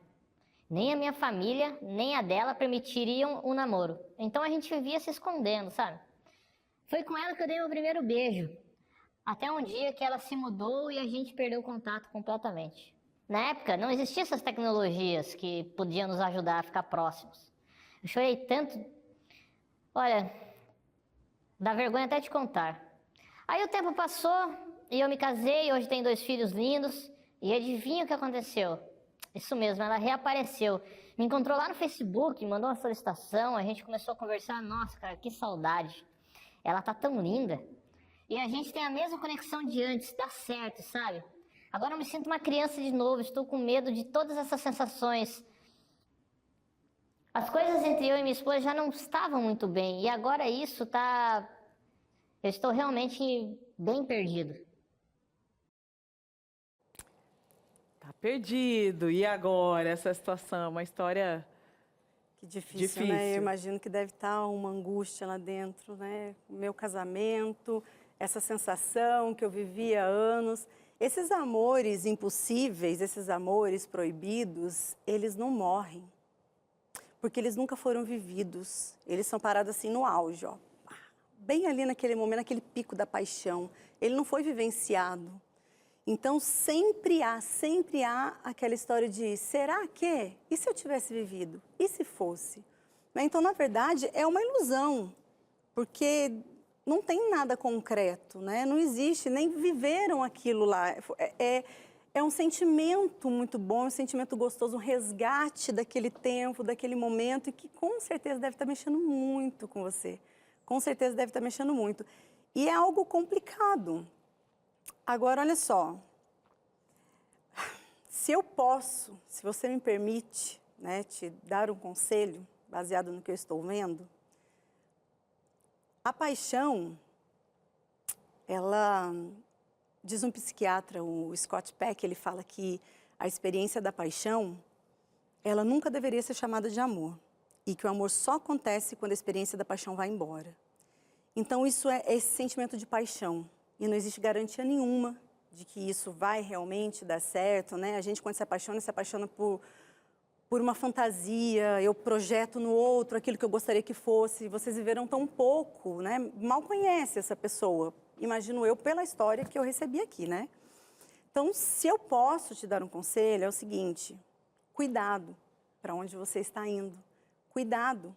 Nem a minha família, nem a dela permitiriam o namoro. Então a gente vivia se escondendo, sabe? Foi com ela que eu dei meu primeiro beijo. Até um dia que ela se mudou e a gente perdeu o contato completamente. Na época, não existiam essas tecnologias que podiam nos ajudar a ficar próximos. Eu chorei tanto. Olha, dá vergonha até de contar. Aí o tempo passou e eu me casei, hoje tenho 2 filhos lindos. E adivinha o que aconteceu? Isso mesmo, ela reapareceu. Me encontrou lá no Facebook, me mandou uma solicitação, a gente começou a conversar. Nossa, cara, que saudade. Ela tá tão linda. E a gente tem a mesma conexão de antes, dá certo, sabe? Agora eu me sinto uma criança de novo, estou com medo de todas essas sensações. As coisas entre eu e minha esposa já não estavam muito bem, e agora isso tá... Eu estou realmente bem perdido. Tá perdido. E agora, essa situação? Uma história... Que difícil, né? Eu imagino que deve estar uma angústia lá dentro, né? O meu casamento, essa sensação que eu vivia há anos. Esses amores impossíveis, esses amores proibidos, eles não morrem. Porque eles nunca foram vividos. Eles são parados assim no auge, ó. Bem ali naquele momento, naquele pico da paixão. Ele não foi vivenciado. Então, sempre há aquela história de, será que? E se eu tivesse vivido? E se fosse? Então, na verdade, é uma ilusão, porque não tem nada concreto, né? Não existe, nem viveram aquilo lá. É um sentimento muito bom, um sentimento gostoso, um resgate daquele tempo, daquele momento, e que com certeza deve estar mexendo muito com você. Com certeza deve estar mexendo muito. E é algo complicado. Agora, olha só, se eu posso, se você me permite, né, te dar um conselho, baseado no que eu estou vendo, a paixão, ela, diz um psiquiatra, o Scott Peck, ele fala que a experiência da paixão, ela nunca deveria ser chamada de amor, e que o amor só acontece quando a experiência da paixão vai embora. Então, isso é esse sentimento de paixão. E não existe garantia nenhuma de que isso vai realmente dar certo, né? A gente, quando se apaixona por por uma fantasia, eu projeto no outro aquilo que eu gostaria que fosse. Vocês viveram tão pouco, né? Mal conhece essa pessoa, imagino eu, pela história que eu recebi aqui, né? Então, se eu posso te dar um conselho, é o seguinte: cuidado para onde você está indo. Cuidado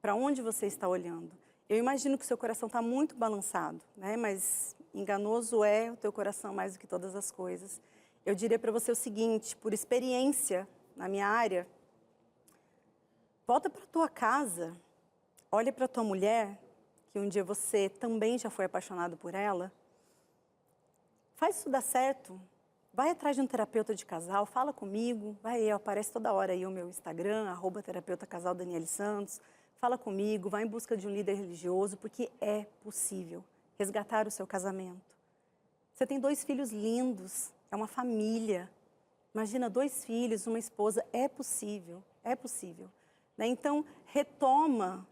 para onde você está olhando. Eu imagino que o seu coração está muito balançado, né? Mas enganoso é o teu coração mais do que todas as coisas. Eu diria para você o seguinte, por experiência na minha área, volta para a tua casa, olha para a tua mulher, que um dia você também já foi apaixonado por ela. Faz isso dar certo. Vai atrás de um terapeuta de casal, fala comigo. Aparece toda hora aí o meu Instagram, @terapeuta-casal Daniele Santos. Fala comigo, vai em busca de um líder religioso, porque é possível resgatar o seu casamento. Você tem 2 filhos lindos, é uma família. Imagina, 2 filhos, uma esposa, é possível, né? Então, retoma,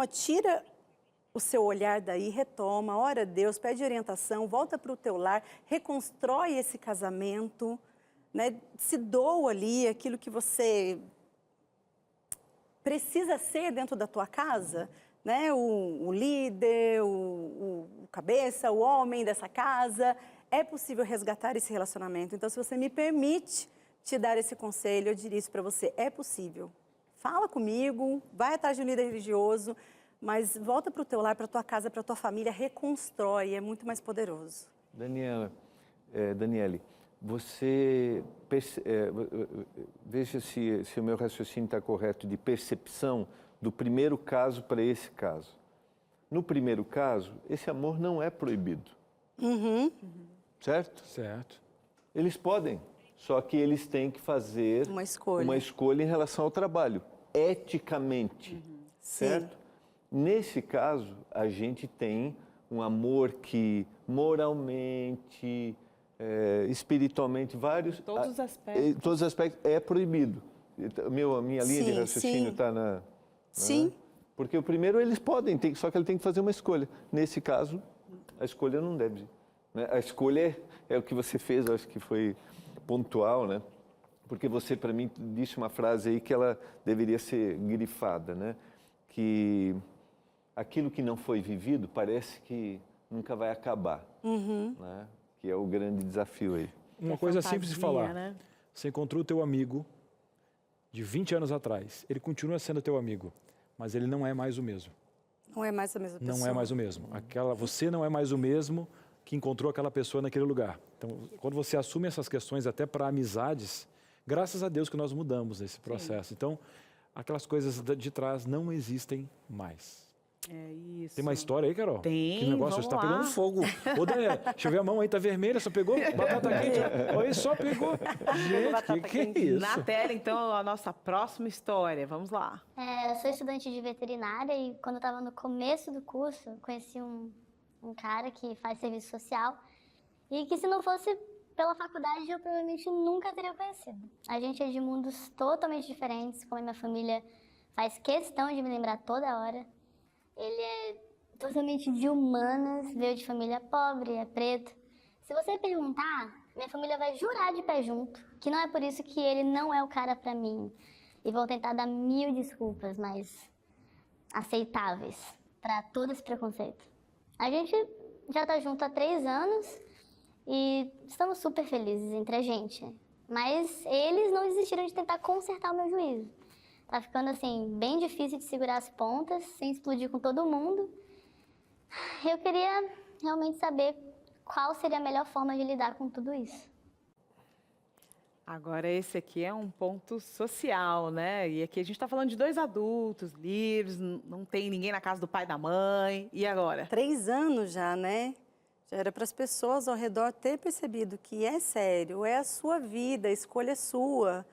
tira o seu olhar daí, retoma, ora a Deus, pede orientação, volta para o teu lar, reconstrói esse casamento, né? Se doa ali aquilo que você precisa ser dentro da tua casa, né? O líder, o cabeça, o homem dessa casa. É possível resgatar esse relacionamento. Então, se você me permite te dar esse conselho, eu diria isso para você: é possível. Fala comigo, vai atrás de um líder religioso, mas volta para o teu lar, para a tua casa, para a tua família, reconstrói, é muito mais poderoso. Daniele, você veja se o meu raciocínio está correto de percepção do primeiro caso para esse caso. No primeiro caso, esse amor não é proibido. Certo? Certo. Eles podem, só que eles têm que fazer Uma escolha. uma escolha em relação ao trabalho, eticamente, certo? Sim. Nesse caso, a gente tem um amor que moralmente, espiritualmente, Todos os aspectos. todos os aspectos é proibido. Minha linha de Sim, raciocínio sim. está na... Sim. Né? Porque o primeiro eles podem, só que ele tem que fazer uma escolha. Nesse caso, a escolha não deve. Né? A escolha é o que você fez, acho que foi pontual, né? Porque você, para mim, disse uma frase aí que ela deveria ser grifada, né? Que aquilo que não foi vivido parece que nunca vai acabar, né? Que é o grande desafio aí. Uma coisa simples de falar. Né? Você encontrou o teu amigo de 20 anos atrás. Ele continua sendo teu amigo, mas ele não é mais o mesmo. Não é mais a mesma pessoa. Não é mais o mesmo. Você não é mais o mesmo que encontrou aquela pessoa naquele lugar. Então, quando você assume essas questões até para amizades, graças a Deus que nós mudamos esse processo. Sim. Então, aquelas coisas de trás não existem mais. É isso. Tem uma história aí, Carol? Tem, Que negócio está pegando fogo. Ô, Daniel, deixa eu ver a mão aí, tá vermelha, só pegou batata quente. Oi, só pegou. Gente, que é isso? Na tela, então, a nossa próxima história. Vamos lá. Eu sou estudante de veterinária e quando eu estava no começo do curso, conheci um cara que faz serviço social e que se não fosse pela faculdade eu provavelmente nunca teria conhecido. A gente é de mundos totalmente diferentes, como a minha família faz questão de me lembrar toda hora. Ele é totalmente de humanas, veio de família pobre, é preto. Se você perguntar, minha família vai jurar de pé junto que não é por isso que ele não é o cara pra mim. E vão tentar dar 1000 desculpas, mas aceitáveis pra todo esse preconceito. A gente já tá junto há 3 anos e estamos super felizes entre a gente. Mas eles não desistiram de tentar consertar o meu juízo. Tá ficando, assim, bem difícil de segurar as pontas, sem explodir com todo mundo. Eu queria realmente saber qual seria a melhor forma de lidar com tudo isso. Agora, esse aqui é um ponto social, né? E aqui a gente está falando de 2 adultos livres, não tem ninguém na casa do pai e da mãe. E agora? 3 anos já, né? Já era para as pessoas ao redor ter percebido que é sério, é a sua vida, a escolha é sua.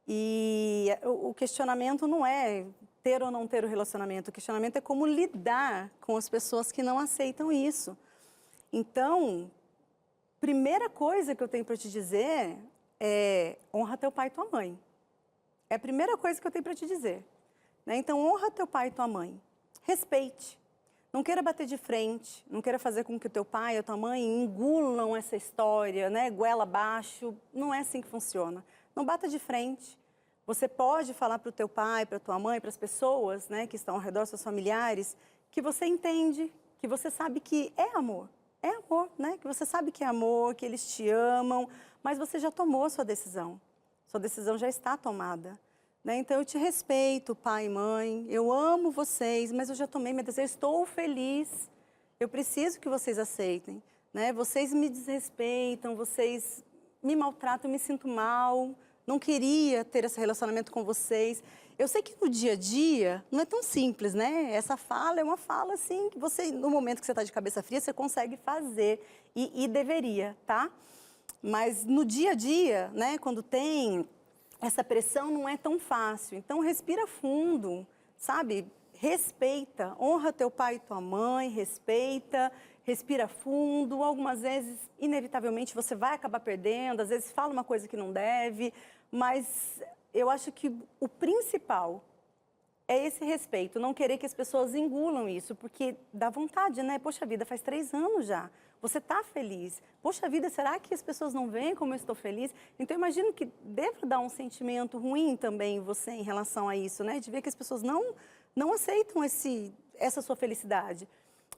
E o questionamento não é ter ou não ter o relacionamento, o questionamento é como lidar com as pessoas que não aceitam isso. Então, primeira coisa que eu tenho para te dizer é honra teu pai e tua mãe. É a primeira coisa que eu tenho para te dizer. Né? Então, honra teu pai e tua mãe. Respeite. Não queira bater de frente, não queira fazer com que o teu pai e a tua mãe engulam essa história, né? Goela abaixo. Não é assim que funciona. Não bata de frente, Você pode falar para o teu pai, para a tua mãe, para as pessoas, né, que estão ao redor, seus familiares, que você entende, que você sabe que é amor, né? Que você sabe que é amor, que eles te amam, mas você já tomou a sua decisão já está tomada, né? Então eu te respeito, pai e mãe, eu amo vocês, mas eu já tomei minha decisão, eu estou feliz, eu preciso que vocês aceitem, né? Vocês me desrespeitam, vocês me maltratam, eu me sinto mal, não queria ter esse relacionamento com vocês. Eu sei que no dia a dia não é tão simples, né? Essa fala é uma fala, assim, que você, no momento que você está de cabeça fria, você consegue fazer e deveria, tá? Mas no dia a dia, né, quando tem essa pressão, não é tão fácil. Então, respira fundo, sabe? Respeita, honra teu pai e tua mãe, respeita, respira fundo. Algumas vezes, inevitavelmente, você vai acabar perdendo, às vezes fala uma coisa que não deve, mas eu acho que o principal é esse respeito, não querer que as pessoas engulam isso, porque dá vontade, né? Poxa vida, faz 3 anos já, você está feliz. Poxa vida, será que as pessoas não veem como eu estou feliz? Então, eu imagino que deva dar um sentimento ruim também em você em relação a isso, né? De ver que as pessoas não aceitam essa sua felicidade.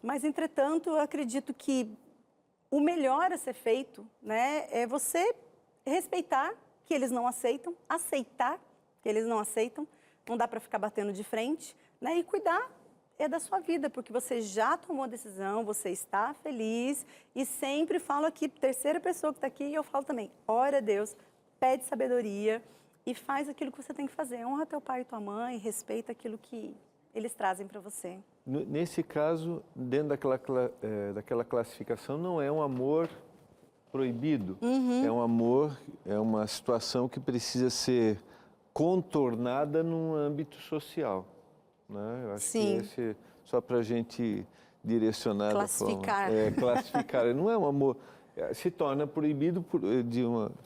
Mas, entretanto, eu acredito que o melhor a ser feito, né, é você respeitar que eles não aceitam, aceitar que eles não aceitam, não dá para ficar batendo de frente, né, e cuidar da sua vida, porque você já tomou a decisão, você está feliz, e sempre falo aqui, terceira pessoa que está aqui, e eu falo também, ora a Deus, pede sabedoria e faz aquilo que você tem que fazer, honra teu pai e tua mãe, respeita aquilo que eles trazem para você. Nesse caso, dentro daquela classificação, não é um amor proibido, é um amor, é uma situação que precisa ser contornada num âmbito social, né? Eu acho Sim. que esse, só para a gente direcionar Classificar. da forma, classificar, não é um amor, se torna proibido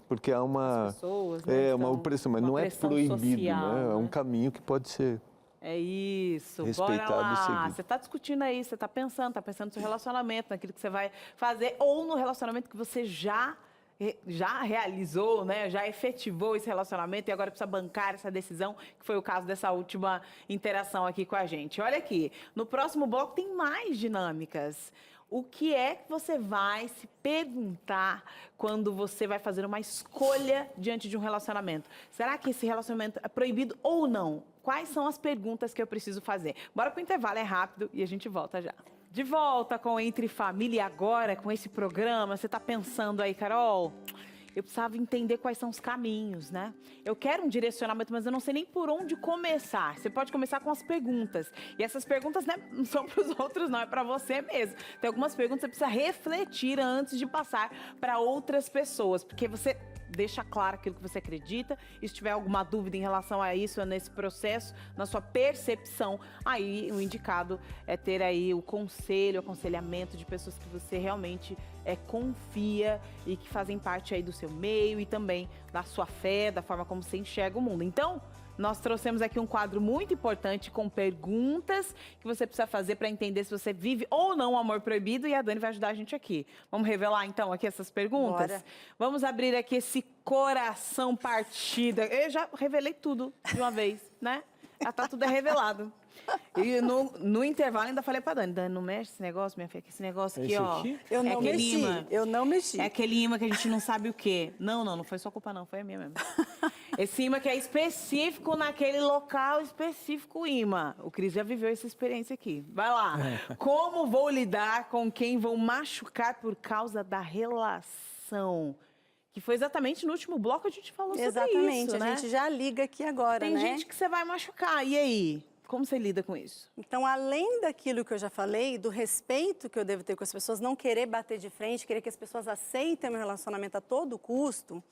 porque há uma pessoas, né, uma opressão, mas uma não é pressão proibido, social, né? É um né? caminho que pode ser É isso, respeitado bora e lá. seguido. Você está discutindo aí, você está pensando no seu relacionamento, naquilo que você vai fazer, ou no relacionamento que você já realizou, né? Já efetivou esse relacionamento e agora precisa bancar essa decisão, que foi o caso dessa última interação aqui com a gente. Olha aqui, no próximo bloco tem mais dinâmicas. O que é que você vai se perguntar quando você vai fazer uma escolha diante de um relacionamento? Será que esse relacionamento é proibido ou não? Quais são as perguntas que eu preciso fazer? Bora pro intervalo, é rápido e a gente volta já. De volta com Entre Família agora, com esse programa. Você está pensando aí, Carol? Eu precisava entender quais são os caminhos, né? Eu quero um direcionamento, mas eu não sei nem por onde começar. Você pode começar com as perguntas. E essas perguntas não são para os outros, não, é para você mesmo. Tem algumas perguntas que você precisa refletir antes de passar para outras pessoas, porque você deixa claro aquilo que você acredita, e se tiver alguma dúvida em relação a isso, nesse processo, na sua percepção, aí o indicado é ter aí o conselho, o aconselhamento de pessoas que você realmente confia e que fazem parte aí do seu meio e também da sua fé, da forma como você enxerga o mundo. Então, nós trouxemos aqui um quadro muito importante com perguntas que você precisa fazer para entender se você vive ou não o amor proibido, e a Dani vai ajudar a gente aqui. Vamos revelar então aqui essas perguntas? Bora. Vamos abrir aqui esse coração partido. Eu já revelei tudo de uma vez, né? Já tá tudo revelado. E no intervalo ainda falei pra Dani, não mexe esse negócio, minha filha, que esse negócio aqui, Esse ó. aqui? Eu não aquele mexi, imã. eu não mexi. É aquele imã que a gente não sabe o quê. Não foi sua culpa não, foi a minha mesmo. Esse imã que é específico naquele local específico imã. O Cris já viveu essa experiência aqui. Vai lá. Como vou lidar com quem vou machucar por causa da relação? Que foi exatamente no último bloco que a gente falou sobre isso, a né? gente já liga aqui agora, Tem né? gente que você vai machucar, e aí? Como você lida com isso? Então, além daquilo que eu já falei, do respeito que eu devo ter com as pessoas, não querer bater de frente, querer que as pessoas aceitem meu relacionamento a todo custo,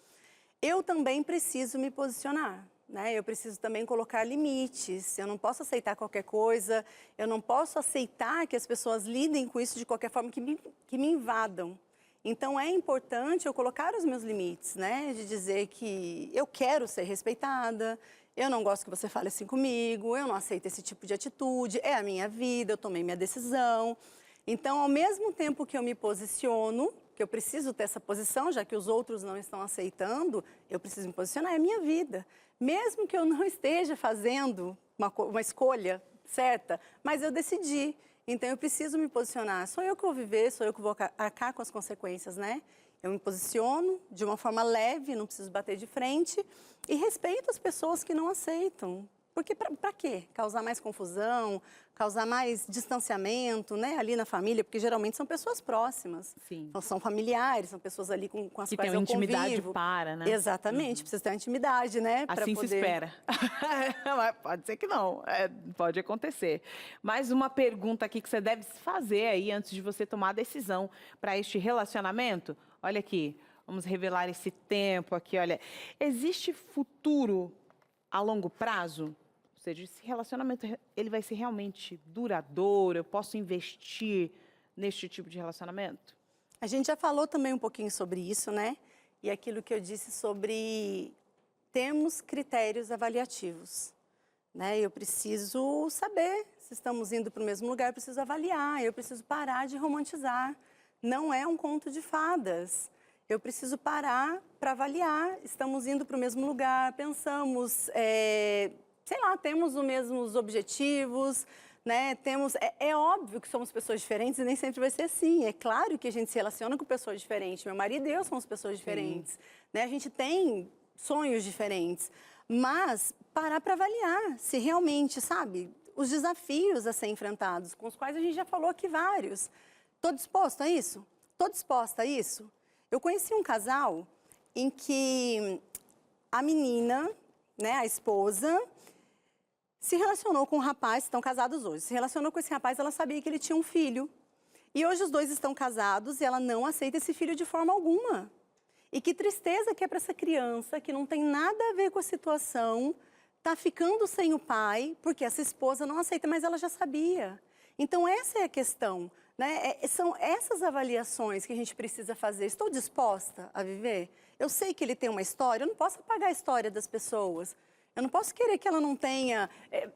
eu também preciso me posicionar, né? Eu preciso também colocar limites, eu não posso aceitar qualquer coisa, eu não posso aceitar que as pessoas lidem com isso de qualquer forma, que me invadam. Então, é importante eu colocar os meus limites, né? De dizer que eu quero ser respeitada, eu não gosto que você fale assim comigo, eu não aceito esse tipo de atitude, é a minha vida, eu tomei minha decisão. Então, ao mesmo tempo que eu me posiciono, que eu preciso ter essa posição, já que os outros não estão aceitando, eu preciso me posicionar, é a minha vida. Mesmo que eu não esteja fazendo uma escolha certa, mas eu decidi. Então, eu preciso me posicionar. Sou eu que vou viver, sou eu que vou arcar com as consequências, né? Eu me posiciono de uma forma leve, não preciso bater de frente e respeito as pessoas que não aceitam. Porque para quê? Causar mais confusão, causar mais distanciamento, né? Ali na família, porque geralmente são pessoas próximas. Sim. Então, são familiares, são pessoas ali com as Que quais tem uma eu intimidade convivo. para, né? Exatamente, precisa ter uma intimidade, né? pra Assim se poder... espera. Mas pode ser que não, pode acontecer. Mais uma pergunta aqui que você deve fazer aí antes de você tomar a decisão para este relacionamento. Olha aqui, vamos revelar esse tempo aqui, olha. Existe futuro a longo prazo? Ou seja, esse relacionamento ele vai ser realmente duradouro? Eu posso investir neste tipo de relacionamento? A gente já falou também um pouquinho sobre isso, né? E aquilo que eu disse sobre termos critérios avaliativos, né? Eu preciso saber se estamos indo para o mesmo lugar, eu preciso avaliar, eu preciso parar de romantizar. Não é um conto de fadas. Eu preciso parar para avaliar. Estamos indo para o mesmo lugar, pensamos, sei lá, temos os mesmos objetivos, né? É óbvio que somos pessoas diferentes e nem sempre vai ser assim. É claro que a gente se relaciona com pessoas diferentes. Meu marido e eu somos pessoas diferentes, né? A gente tem sonhos diferentes. Mas parar para avaliar se realmente, sabe, os desafios a ser enfrentados, com os quais a gente já falou aqui vários. Estou disposta a isso? Estou disposta a isso? Eu conheci um casal em que a menina, né, a esposa, se relacionou com um rapaz, estão casados hoje, se relacionou com esse rapaz, ela sabia que ele tinha um filho. E hoje os dois estão casados e ela não aceita esse filho de forma alguma. E que tristeza que é para essa criança, que não tem nada a ver com a situação, tá ficando sem o pai, porque essa esposa não aceita, mas ela já sabia. Então essa é a questão, né? São essas avaliações que a gente precisa fazer. Estou disposta a viver? Eu sei que ele tem uma história, eu não posso apagar a história das pessoas. Eu não posso querer que ela não tenha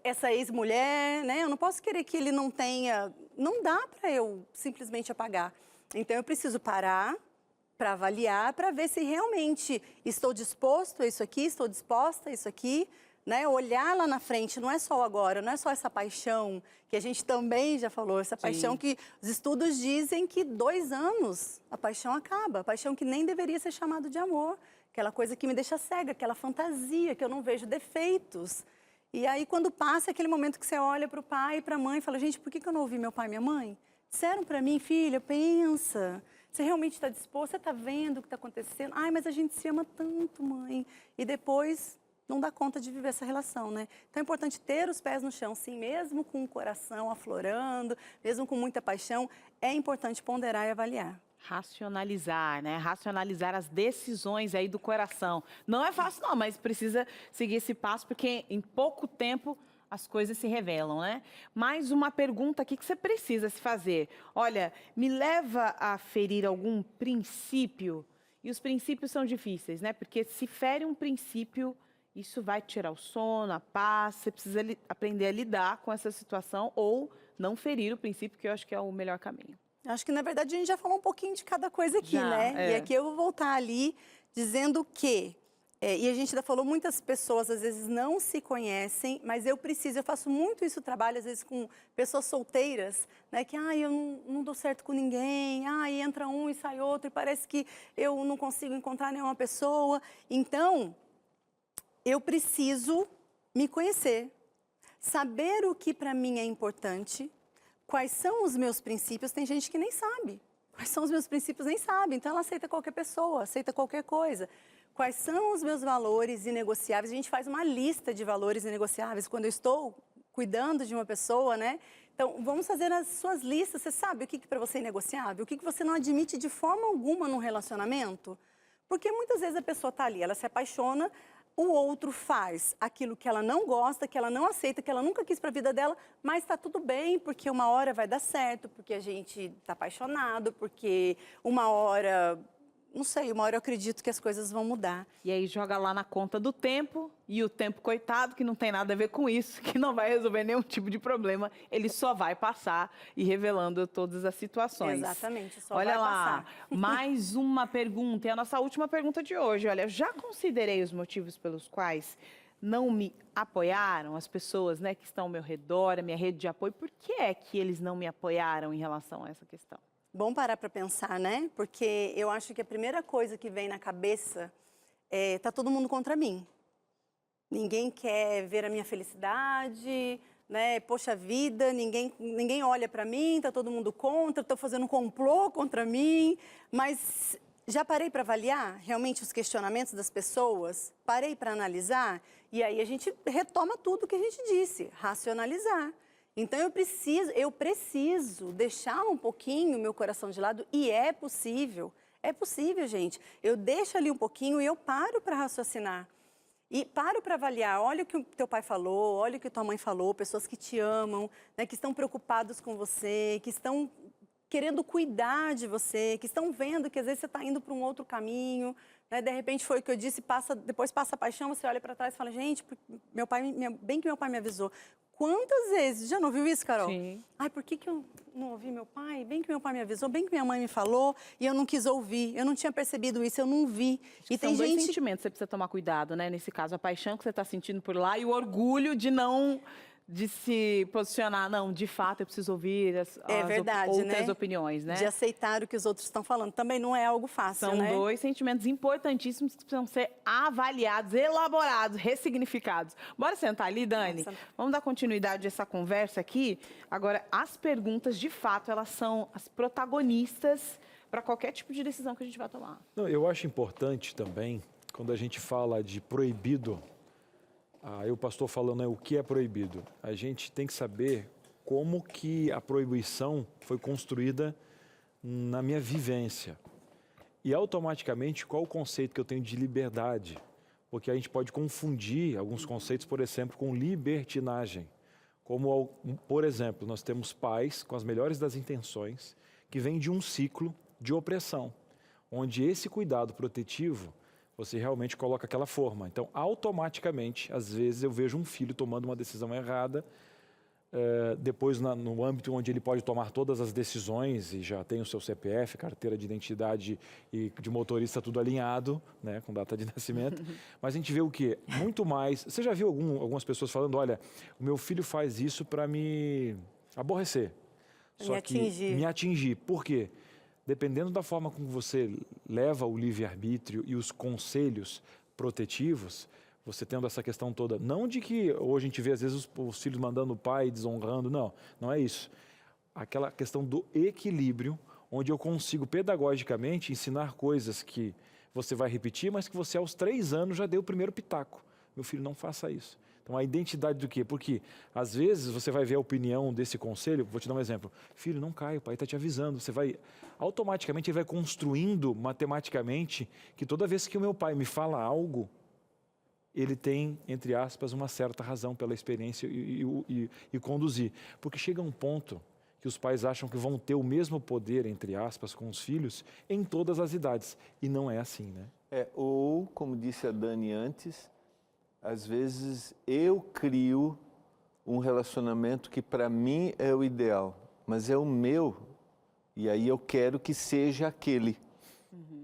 essa ex-mulher, né? Eu não posso querer que ele não tenha... Não dá para eu simplesmente apagar. Então, eu preciso parar para avaliar, para ver se realmente estou disposto a isso aqui, estou disposta a isso aqui, né? Olhar lá na frente, não é só o agora, não é só essa paixão, que a gente também já falou, essa paixão que os estudos dizem que 2 anos a paixão acaba, a paixão que nem deveria ser chamada de amor, aquela coisa que me deixa cega, aquela fantasia, que eu não vejo defeitos. E aí, quando passa aquele momento que você olha para o pai e para a mãe e fala, gente, por que eu não ouvi meu pai e minha mãe? Disseram para mim, filha, pensa, você realmente está disposto, você está vendo o que está acontecendo? Ai, mas a gente se ama tanto, mãe. E depois não dá conta de viver essa relação, né? Então é importante ter os pés no chão, sim, mesmo com o coração aflorando, mesmo com muita paixão, é importante ponderar e avaliar. Racionalizar, né? Racionalizar as decisões aí do coração. Não é fácil não, mas precisa seguir esse passo, porque em pouco tempo as coisas se revelam, né? Mais uma pergunta aqui que você precisa se fazer. Olha, me leva a ferir algum princípio? E os princípios são difíceis, né? Porque se fere um princípio, isso vai tirar o sono, a paz. Você precisa aprender a lidar com essa situação ou não ferir o princípio, que eu acho que é o melhor caminho. Acho que, na verdade, a gente já falou um pouquinho de cada coisa aqui, né? E aqui eu vou voltar ali dizendo que... e a gente ainda falou, muitas pessoas às vezes não se conhecem, mas eu faço muito isso, trabalho às vezes com pessoas solteiras, né? Que, eu não dou certo com ninguém, entra um e sai outro, e parece que eu não consigo encontrar nenhuma pessoa. Então, eu preciso me conhecer, saber o que para mim é importante, quais são os meus princípios. Tem gente que nem sabe. Quais são os meus princípios, nem sabe. Então, ela aceita qualquer pessoa, aceita qualquer coisa. Quais são os meus valores inegociáveis? A gente faz uma lista de valores inegociáveis quando eu estou cuidando de uma pessoa, né? Então, vamos fazer as suas listas. Você sabe o que para você é inegociável? O que você não admite de forma alguma num relacionamento? Porque muitas vezes a pessoa está ali, ela se apaixona, o outro faz aquilo que ela não gosta, que ela não aceita, que ela nunca quis para a vida dela, mas está tudo bem, porque uma hora vai dar certo, porque a gente está apaixonado, porque uma hora não sei, uma hora eu acredito que as coisas vão mudar. E aí joga lá na conta do tempo, e o tempo, coitado, que não tem nada a ver com isso, que não vai resolver nenhum tipo de problema, ele só vai passar e revelando todas as situações. Exatamente, só Olha vai lá, passar. mais uma pergunta, é a nossa última pergunta de hoje. Olha, já considerei os motivos pelos quais não me apoiaram, as pessoas, né, que estão ao meu redor, a minha rede de apoio, por que é que eles não me apoiaram em relação a essa questão? Bom parar para pensar, né? Porque eu acho que a primeira coisa que vem na cabeça é: tá todo mundo contra mim. Ninguém quer ver a minha felicidade, né? Poxa vida, ninguém olha para mim, tá todo mundo contra, estou fazendo um complô contra mim. Mas já parei para avaliar realmente os questionamentos das pessoas? Parei para analisar? E aí a gente retoma tudo que a gente disse, racionalizar. Então eu preciso deixar um pouquinho o meu coração de lado, e é possível, gente. Eu deixo ali um pouquinho e eu paro para raciocinar. E paro para avaliar, olha o que o teu pai falou, olha o que tua mãe falou, pessoas que te amam, né, que estão preocupados com você, que estão querendo cuidar de você, que estão vendo que às vezes você está indo para um outro caminho, né? De repente foi o que eu disse, depois passa a paixão, você olha para trás e fala: gente, bem que meu pai me avisou. Quantas vezes? Já não viu isso, Carol? Sim. Ai, por que eu não ouvi meu pai? Bem que meu pai me avisou, bem que minha mãe me falou e eu não quis ouvir. Eu não tinha percebido isso, eu não vi. E tem dois sentimentos que você precisa tomar cuidado, né? Nesse caso, a paixão que você está sentindo por lá e o orgulho de se posicionar. Não, de fato, eu preciso ouvir outras opiniões, né? De aceitar o que os outros estão falando. Também não é algo fácil, São né? dois sentimentos importantíssimos que precisam ser avaliados, elaborados, ressignificados. Bora sentar ali, Dani? Vamos dar continuidade a essa conversa aqui. Agora, as perguntas, de fato, elas são as protagonistas para qualquer tipo de decisão que a gente vai tomar. Não, eu acho importante também, quando a gente fala de proibido, aí o pastor falando o que é proibido. A gente tem que saber como que a proibição foi construída na minha vivência. E automaticamente qual o conceito que eu tenho de liberdade. Porque a gente pode confundir alguns conceitos, por exemplo, com libertinagem. Como, por exemplo, nós temos pais com as melhores das intenções que vêm de um ciclo de opressão, onde esse cuidado protetivo você realmente coloca aquela forma. Então, automaticamente, às vezes, eu vejo um filho tomando uma decisão errada, depois no âmbito onde ele pode tomar todas as decisões e já tem o seu CPF, carteira de identidade e de motorista tudo alinhado, né, com data de nascimento. Mas a gente vê o quê? Muito mais... Você já viu algumas pessoas falando: olha, o meu filho faz isso para me aborrecer. Me atingir. Por quê? Dependendo da forma como você leva o livre-arbítrio e os conselhos protetivos, você tendo essa questão toda, não de que hoje a gente vê às vezes os filhos mandando o pai, desonrando, não é isso. Aquela questão do equilíbrio, onde eu consigo pedagogicamente ensinar coisas que você vai repetir, mas que você aos 3 anos já deu o primeiro pitaco. Meu filho, não faça isso. Então, a identidade do quê? Porque, às vezes, você vai ver a opinião desse conselho. Vou te dar um exemplo. Filho, não cai, o pai está te avisando. Você vai, automaticamente, ele vai construindo matematicamente que toda vez que o meu pai me fala algo, ele tem, entre aspas, uma certa razão pela experiência e conduzir. Porque chega um ponto que os pais acham que vão ter o mesmo poder, entre aspas, com os filhos em todas as idades. E não é assim, né? Ou, como disse a Dani antes, às vezes eu crio um relacionamento que para mim é o ideal, mas é o meu, e aí eu quero que seja aquele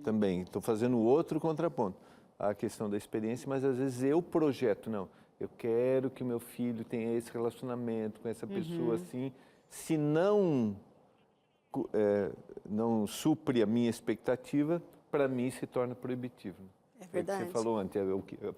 também. Estou fazendo outro contraponto. A questão da experiência, mas às vezes eu projeto, não, eu quero que meu filho tenha esse relacionamento com essa pessoa assim, se não supre a minha expectativa, para mim se torna proibitivo. É verdade. É o que você falou antes,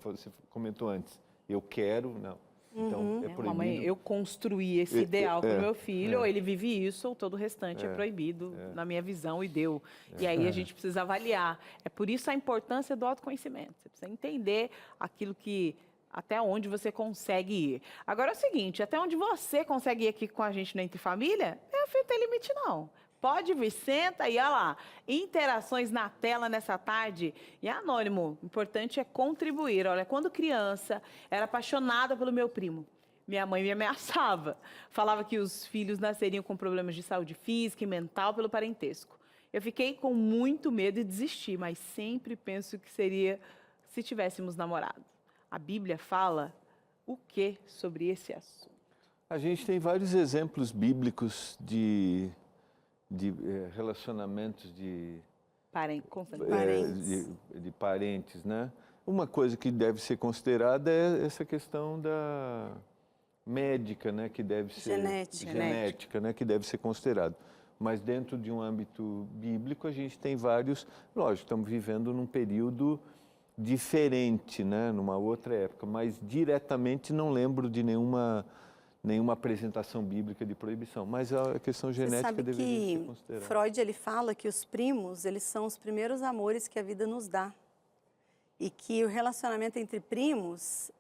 você comentou antes. Eu quero, não. Então, é proibido. Mamãe, eu construí esse ideal para o meu filho, ou ele vive isso, ou todo o restante é proibido, na minha visão, e deu. E aí a gente precisa avaliar. É por isso a importância do autoconhecimento. Você precisa entender aquilo que... até onde você consegue ir. Agora é o seguinte, até onde você consegue ir aqui com a gente no Entre Família, não tem limite não. Pode vir, senta e olha lá, interações na tela nessa tarde. E anônimo, o importante é contribuir. Olha, quando criança, era apaixonada pelo meu primo. Minha mãe me ameaçava. Falava que os filhos nasceriam com problemas de saúde física e mental pelo parentesco. Eu fiquei com muito medo e desisti, mas sempre penso que seria se tivéssemos namorado. A Bíblia fala o que sobre esse assunto? A gente tem vários exemplos bíblicos de relacionamentos de parentes, né? Uma coisa que deve ser considerada é essa questão da médica, né? Que deve ser genética, né? Que deve ser considerado. Mas dentro de um âmbito bíblico a gente tem vários. Lógico, estamos vivendo num período diferente, né? Numa outra época, mas diretamente não lembro de nenhuma apresentação bíblica de proibição, mas a questão genética deveria ser considerada. Freud ele fala que os primos, eles são os primeiros amores que a vida nos dá. E que o relacionamento entre primos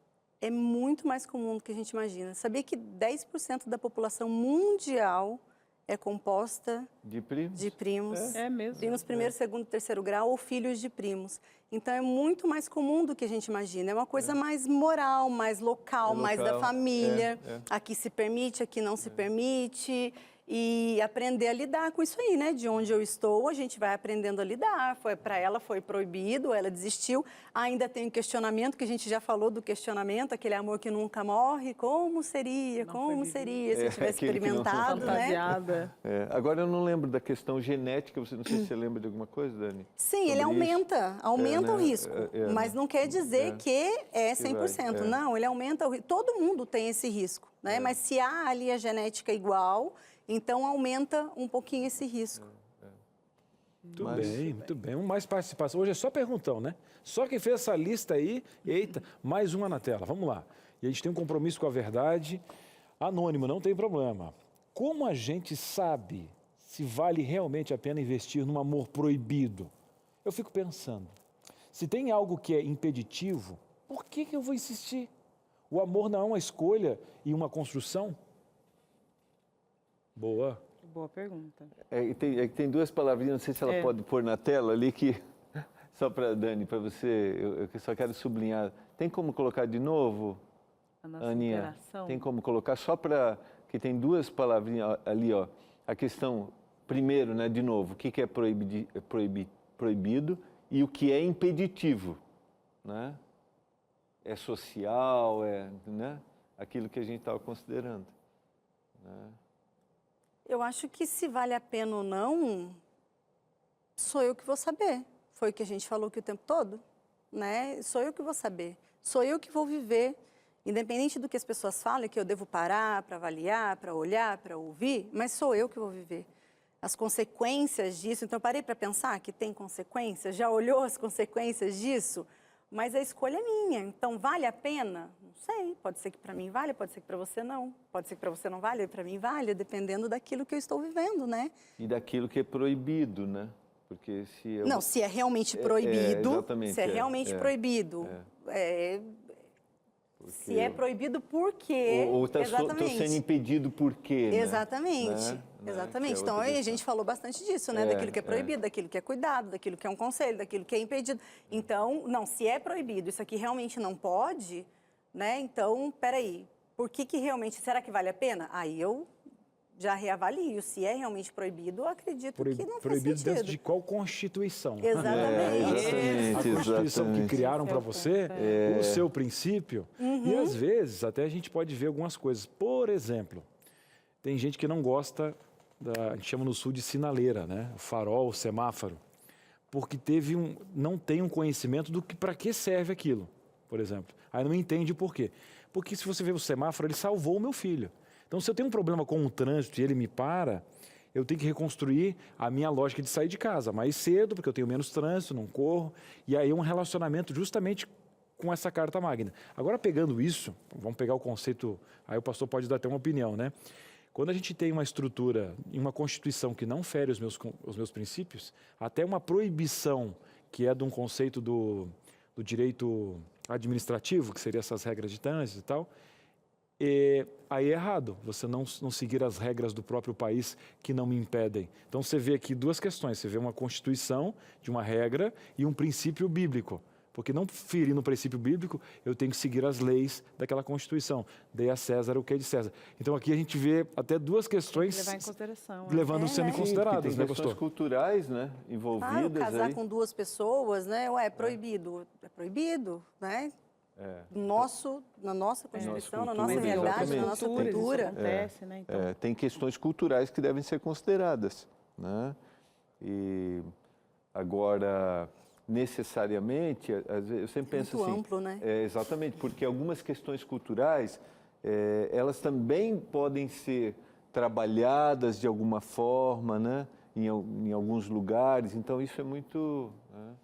é muito mais comum do que a gente imagina. Sabia que 10% da população mundial é composta de primos? De primos. É mesmo. Primos primeiro, segundo, terceiro grau ou filhos de primos. Então é muito mais comum do que a gente imagina. É uma coisa mais moral, mais local, mais da família. Aqui se permite, aqui não se permite. E aprender a lidar com isso aí, né? De onde eu estou, a gente vai aprendendo a lidar. Para ela foi proibido, ela desistiu. Ainda tem um questionamento, que a gente já falou do questionamento, aquele amor que nunca morre. Como seria? Como seria se eu tivesse experimentado, né? Agora eu não lembro da questão genética, não sei se você lembra de alguma coisa, Dani? Sim, ele aumenta o risco, mas não quer dizer que é 100%. Não, ele aumenta o risco. Todo mundo tem esse risco, né? Mas se há ali a genética igual, então aumenta um pouquinho esse risco. Muito bem. Mais participação. Hoje é só perguntão, né? Só quem fez essa lista aí, eita, mais uma na tela. Vamos lá. E a gente tem um compromisso com a verdade. Anônimo, não tem problema. Como a gente sabe se vale realmente a pena investir num amor proibido? Eu fico pensando, se tem algo que é impeditivo, por que eu vou insistir? O amor não é uma escolha e uma construção? Boa pergunta. Tem duas palavrinhas, não sei se ela pode pôr na tela ali, que só para Dani, para você, eu só quero sublinhar. Tem como colocar de novo, a nossa Aninha? interação? Tem como colocar só para que tem duas palavrinhas ali, ó. A questão, primeiro, né, de novo, o que é proibido e o que é impeditivo, né? É social, né? Aquilo que a gente estava considerando, né? Eu acho que se vale a pena ou não, sou eu que vou saber. Foi o que a gente falou aqui o tempo todo, né? Sou eu que vou saber. Sou eu que vou viver. Independente do que as pessoas falem, que eu devo parar para avaliar, para olhar, para ouvir, mas sou eu que vou viver. As consequências disso, então eu parei para pensar que tem consequências, já olhou as consequências disso? Mas a escolha é minha, então vale a pena? Não sei, pode ser que para mim vale, pode ser que para você não. Pode ser que para você não vale, para mim vale, dependendo daquilo que eu estou vivendo, né? E daquilo que é proibido, né? Porque se eu... Não, se é realmente proibido, exatamente, se é realmente proibido, se é proibido por quê? Ou estou sendo impedido por quê? Exatamente, né? exatamente. Então, a gente falou bastante disso, né? Daquilo que é proibido, daquilo que é cuidado, daquilo que é um conselho, daquilo que é impedido. Então, não, se é proibido, isso aqui realmente não pode, né? Então, peraí, por que realmente, será que vale a pena? Aí eu já reavalio. Se é realmente proibido, eu acredito que não faz proibido sentido. dentro de qual Constituição? Exatamente. A Constituição que criaram para você, o seu princípio. E às vezes, até a gente pode ver algumas coisas. Por exemplo, tem gente que não gosta, a gente chama no sul de sinaleira, né? O farol, o semáforo. Porque não tem um conhecimento do que para que serve aquilo, por exemplo. Aí não entende por quê. Porque se você vê o semáforo, ele salvou o meu filho. Então, se eu tenho um problema com o trânsito e ele me para, eu tenho que reconstruir a minha lógica de sair de casa mais cedo, porque eu tenho menos trânsito, não corro. E aí um relacionamento justamente com essa carta magna. Agora, pegando isso, vamos pegar o conceito, aí o pastor pode dar até uma opinião, né? Quando a gente tem uma estrutura, uma Constituição que não fere os meus princípios, até uma proibição, que é de um conceito do direito administrativo, que seria essas regras de trânsito e tal, aí é errado, você não seguir as regras do próprio país que não me impedem. Então você vê aqui duas questões, você vê uma constituição de uma regra e um princípio bíblico. porque não ferindo o princípio bíblico, eu tenho que seguir as leis daquela Constituição. Dei a César o que é de César. Então aqui a gente vê até duas questões Levar em consideração. levando sendo consideradas, tem né, questões pastor? culturais, né, envolvidas Claro, casar aí. com duas pessoas, né? Ué, é proibido. É proibido, né? Na nossa Constituição, na nossa cultura, realidade, na exatamente. nossa Isso cultura. acontece, né? Então, Tem questões culturais que devem ser consideradas, né? E agora, necessariamente, às vezes, eu sempre penso Muito assim... amplo, né? Exatamente, porque algumas questões culturais, elas também podem ser trabalhadas de alguma forma, né? Em alguns lugares, então isso é muito... né?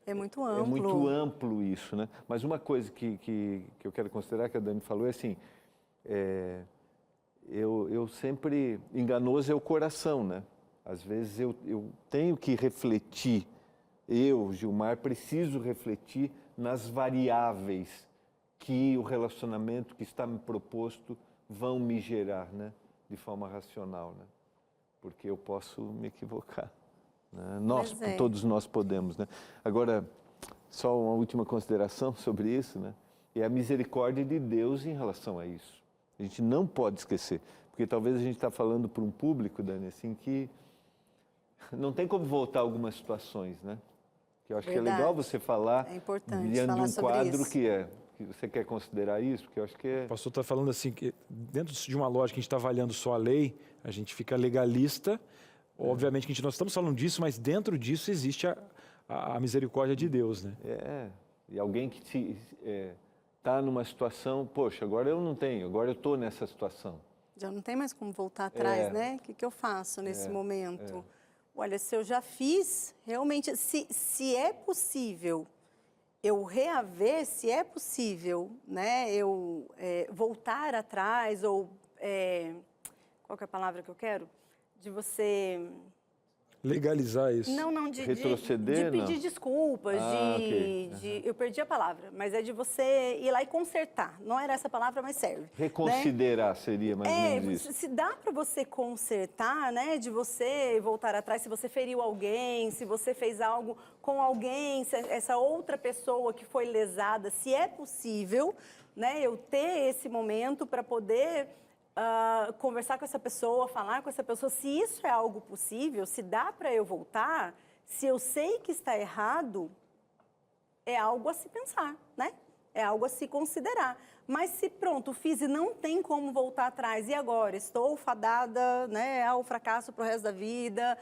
É muito amplo. É muito amplo isso, né? Mas uma coisa que eu quero considerar, que a Dani falou, é assim, eu sempre... Enganoso é o coração, né? Às vezes eu tenho que refletir, eu, Gilmar, preciso refletir nas variáveis que o relacionamento que está me proposto vão me gerar, né? De forma racional, né? Porque eu posso me equivocar. Né? Todos nós podemos, né? Agora, só uma última consideração sobre isso, né? É a misericórdia de Deus em relação a isso. A gente não pode esquecer, porque talvez a gente está falando para um público, Dani, assim, que não tem como voltar a algumas situações, né? Que eu acho que é legal você falar diante de um quadro que você quer considerar isso, porque eu acho que é... O pastor está falando assim, que dentro de uma lógica que a gente está avaliando só a lei, a gente fica legalista. Obviamente que nós estamos falando disso, mas dentro disso existe a misericórdia de Deus, né? E alguém que está numa situação, poxa, agora eu não tenho, agora eu estou nessa situação. Já não tem mais como voltar atrás, né? O que eu faço nesse momento? Olha, se eu já fiz, realmente, se é possível eu reaver, se é possível, né, eu voltar atrás, ou qual que é a palavra que eu quero? De você... Legalizar isso. Não, retroceder, de pedir desculpas, ok. eu perdi a palavra, mas é de você ir lá e consertar. Não era essa palavra, mas serve. Reconsiderar, né? Seria mais ou menos isso. Se dá para você consertar, né, de você voltar atrás, se você feriu alguém, se você fez algo com alguém, se essa outra pessoa que foi lesada, se é possível, né, eu ter esse momento para poder... conversar com essa pessoa, falar com essa pessoa, se isso é algo possível, se dá para eu voltar, se eu sei que está errado, é algo a se pensar, né? É algo a se considerar. Mas se pronto, fiz e não tem como voltar atrás, e agora? Estou fadada, né, ao fracasso para o resto da vida,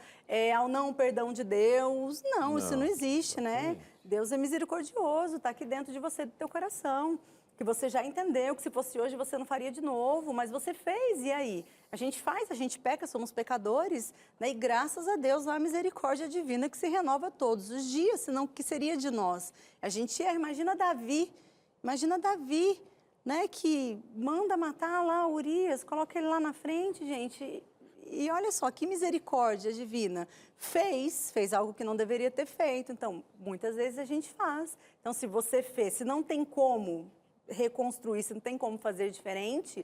ao não perdão de Deus? Não, isso não existe, né? Deus é misericordioso, está aqui dentro de você, do teu coração. Que você já entendeu, que se fosse hoje você não faria de novo, mas você fez, e aí? A gente faz, a gente peca, somos pecadores, né? E graças a Deus há a misericórdia divina que se renova todos os dias, senão o que seria de nós? A gente imagina Davi, né, que manda matar lá Urias, coloca ele lá na frente, gente, e olha só, que misericórdia divina. Fez algo que não deveria ter feito, então, muitas vezes a gente faz. Então, se você fez, se não tem como reconstruir, se não tem como fazer diferente,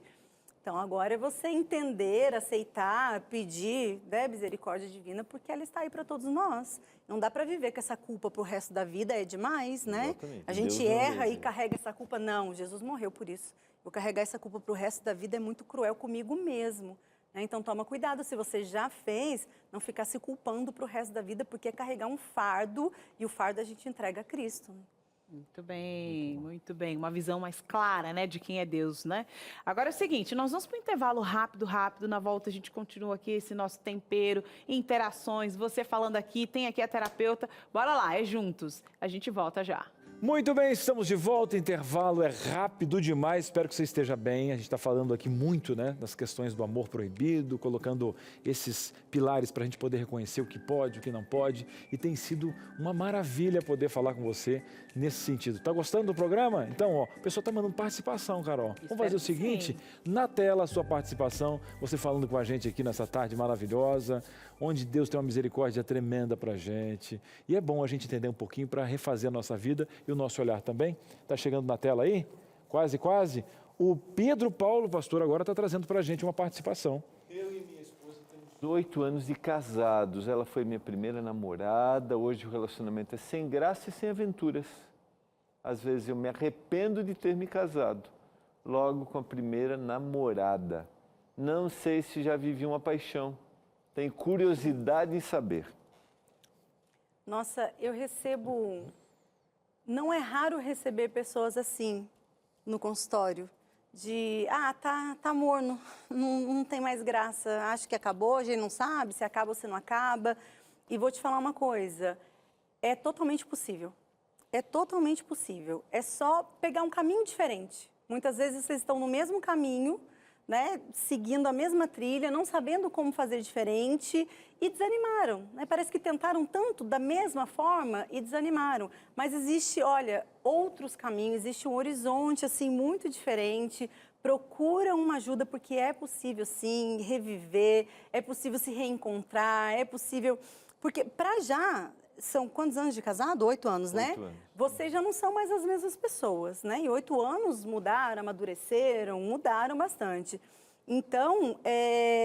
então agora é você entender, aceitar, pedir, né, misericórdia divina, porque ela está aí para todos nós. Não dá para viver com essa culpa para o resto da vida, é demais, né? Exatamente. A gente Deus erra e carrega essa culpa. Não, Jesus morreu por isso. Eu carregar essa culpa para o resto da vida é muito cruel comigo mesmo. Né? Então toma cuidado, se você já fez, não ficar se culpando para o resto da vida, porque é carregar um fardo, e o fardo a gente entrega a Cristo. Muito bem, muito bem. Uma visão mais clara, né, de quem é Deus, né? Agora é o seguinte, nós vamos para um intervalo rápido. Na volta a gente continua aqui esse nosso tempero, interações, você falando aqui, tem aqui a terapeuta. Bora lá, é juntos. A gente volta já. Muito bem, estamos de volta, intervalo é rápido demais, espero que você esteja bem. A gente está falando aqui muito, né, das questões do amor proibido, colocando esses pilares para a gente poder reconhecer o que pode, o que não pode, e tem sido uma maravilha poder falar com você nesse sentido. Tá gostando do programa? Então, ó, o pessoal tá mandando participação, Carol. Vamos fazer o seguinte, na tela a sua participação, você falando com a gente aqui nessa tarde maravilhosa, onde Deus tem uma misericórdia tremenda pra gente, e é bom a gente entender um pouquinho para refazer a nossa vida e o nosso olhar também. Está chegando na tela aí? Quase, quase. O Pedro Paulo, pastor, agora está trazendo para a gente uma participação. Eu e minha esposa temos 8 anos de casados. Ela foi minha primeira namorada. Hoje o relacionamento é sem graça e sem aventuras. às vezes eu me arrependo de ter me casado logo com a primeira namorada. Não sei se já vivi uma paixão. Tenho curiosidade em saber. Nossa, eu recebo... Não é raro receber pessoas assim no consultório. Tá morno, não tem mais graça, acho que acabou, a gente não sabe se acaba ou se não acaba. E vou te falar uma coisa, é totalmente possível. É totalmente possível. É só pegar um caminho diferente. Muitas vezes vocês estão no mesmo caminho, né, seguindo a mesma trilha, não sabendo como fazer diferente e desanimaram, né? Parece que tentaram tanto da mesma forma e desanimaram. Mas existe, olha, outros caminhos, existe um horizonte assim muito diferente. Procura uma ajuda porque é possível sim reviver, é possível se reencontrar, é possível... Porque para já... São quantos anos de casado? 8 anos, né? 8 anos. Vocês já não são mais as mesmas pessoas, né? Em 8 anos mudaram, amadureceram, mudaram bastante. Então,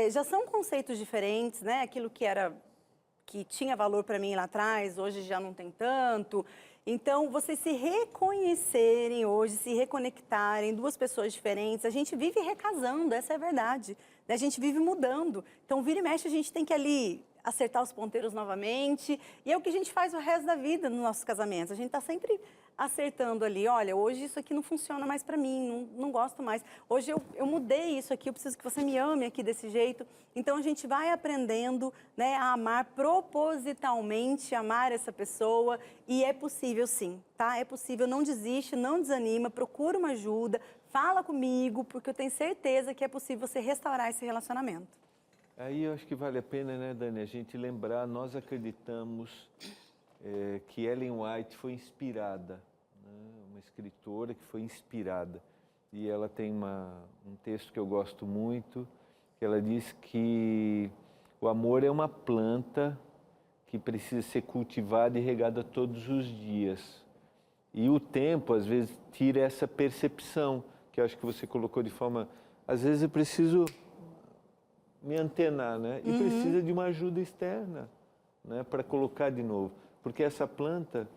já são conceitos diferentes, né? Aquilo que tinha valor para mim lá atrás, hoje já não tem tanto. Então, vocês se reconhecerem hoje, se reconectarem, duas pessoas diferentes. A gente vive recasando, essa é a verdade. A gente vive mudando. Então, vira e mexe, a gente tem que ali acertar os ponteiros novamente. E é o que a gente faz o resto da vida nos nossos casamentos. A gente está sempre acertando ali, olha, hoje isso aqui não funciona mais para mim, não gosto mais. Hoje eu mudei isso aqui, eu preciso que você me ame aqui desse jeito. Então, a gente vai aprendendo, né, a amar propositalmente, amar essa pessoa. E é possível sim, tá? É possível, não desiste, não desanima, procura uma ajuda, fala comigo, porque eu tenho certeza que é possível você restaurar esse relacionamento. Aí eu acho que vale a pena, né, Dani, a gente lembrar, nós acreditamos que Ellen White foi inspirada, né, uma escritora que foi inspirada. E ela tem um texto que eu gosto muito, que ela diz que o amor é uma planta que precisa ser cultivada e regada todos os dias. E o tempo, às vezes, tira essa percepção, que eu acho que você colocou de forma... Às vezes eu preciso... me antenar, né? E precisa de uma ajuda externa, né? Para colocar de novo. Porque essa planta,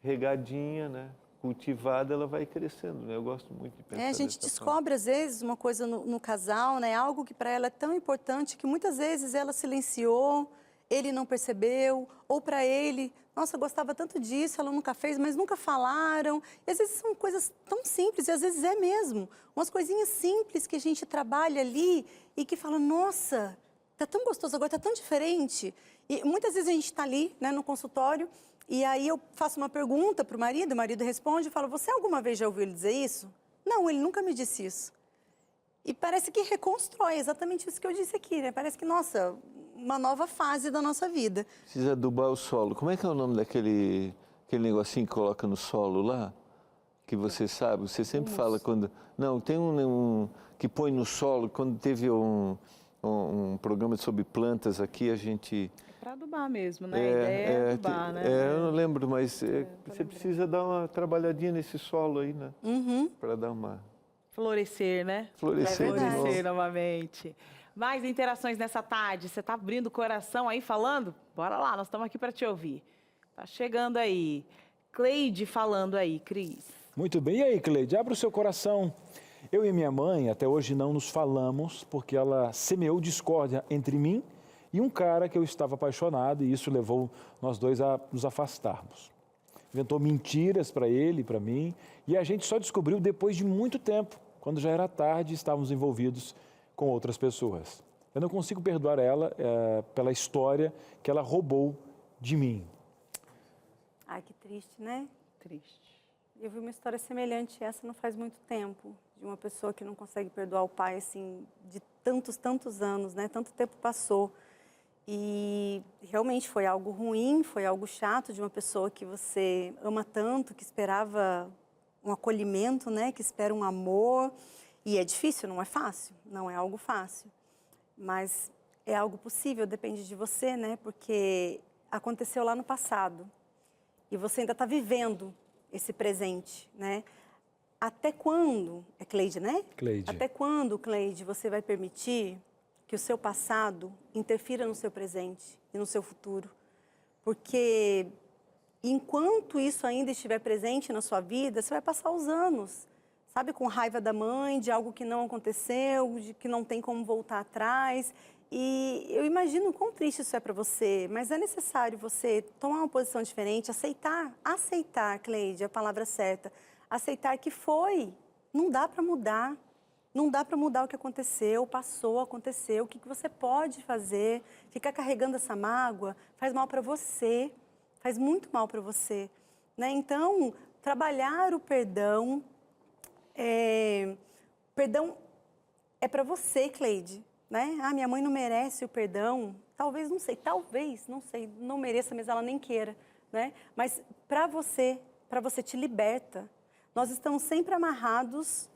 regadinha, né? Cultivada, ela vai crescendo, né? Eu gosto muito de pensar a gente descobre, às vezes, uma coisa no casal, né? Algo que para ela é tão importante que muitas vezes ela silenciou, ele não percebeu, ou para ele, nossa, eu gostava tanto disso, ela nunca fez, mas nunca falaram. E às vezes são coisas tão simples, e às vezes é mesmo. Umas coisinhas simples que a gente trabalha ali e que fala, nossa, tá tão gostoso agora, tá tão diferente. E muitas vezes a gente está ali, né, no consultório, e aí eu faço uma pergunta para o marido responde e fala, você alguma vez já ouviu ele dizer isso? Não, ele nunca me disse isso. E parece que reconstrói exatamente isso que eu disse aqui, né? Parece que, nossa, uma nova fase da nossa vida. Precisa adubar o solo. Como é que é o nome daquele negocinho que coloca no solo lá? Que você sabe, você sempre fala quando... Não, tem um que põe no solo, quando teve um programa sobre plantas aqui, a gente... Para adubar mesmo, né? A ideia é adubar, né? Eu não lembro, mas você precisa dar uma trabalhadinha nesse solo aí, né? Para dar uma... Florescer, né? Florescer de novo. Florescer novamente. Mais interações nessa tarde. Você está abrindo o coração aí falando? Bora lá, nós estamos aqui para te ouvir. Tá chegando aí. Cleide falando aí, Cris. Muito bem. E aí, Cleide? Abra o seu coração. Eu e minha mãe até hoje não nos falamos porque ela semeou discórdia entre mim e um cara que eu estava apaixonado e isso levou nós dois a nos afastarmos. Inventou mentiras para ele e para mim e a gente só descobriu depois de muito tempo, quando já era tarde e estávamos envolvidos com outras pessoas. Eu não consigo perdoar ela pela história que ela roubou de mim. Ai, que triste, né? Triste. Eu vi uma história semelhante a essa não faz muito tempo, de uma pessoa que não consegue perdoar o pai, assim, de tantos anos, né? Tanto tempo passou. E realmente foi algo ruim, foi algo chato de uma pessoa que você ama tanto, que esperava um acolhimento, né? Que espera um amor. E é difícil, não é fácil, não é algo fácil. Mas é algo possível, depende de você, né? Porque aconteceu lá no passado. E você ainda está vivendo esse presente, né? Até quando, é Cleide, né? Cleide. Até quando, Cleide, você vai permitir que o seu passado interfira no seu presente e no seu futuro? Porque enquanto isso ainda estiver presente na sua vida, você vai passar os anos, sabe, com raiva da mãe, de algo que não aconteceu, de que não tem como voltar atrás. E eu imagino quão triste isso é para você, mas é necessário você tomar uma posição diferente, aceitar, Cleide, a palavra certa, aceitar que foi, não dá para mudar. Não dá para mudar o que aconteceu, passou, aconteceu. O que você pode fazer? Ficar carregando essa mágoa faz mal para você, faz muito mal para você, né? Então, trabalhar o perdão, perdão é para você, Cleide, né? Ah, minha mãe não merece o perdão. Talvez, não sei, não mereça, mas ela nem queira, né? Mas para você te liberta. Nós estamos sempre amarrados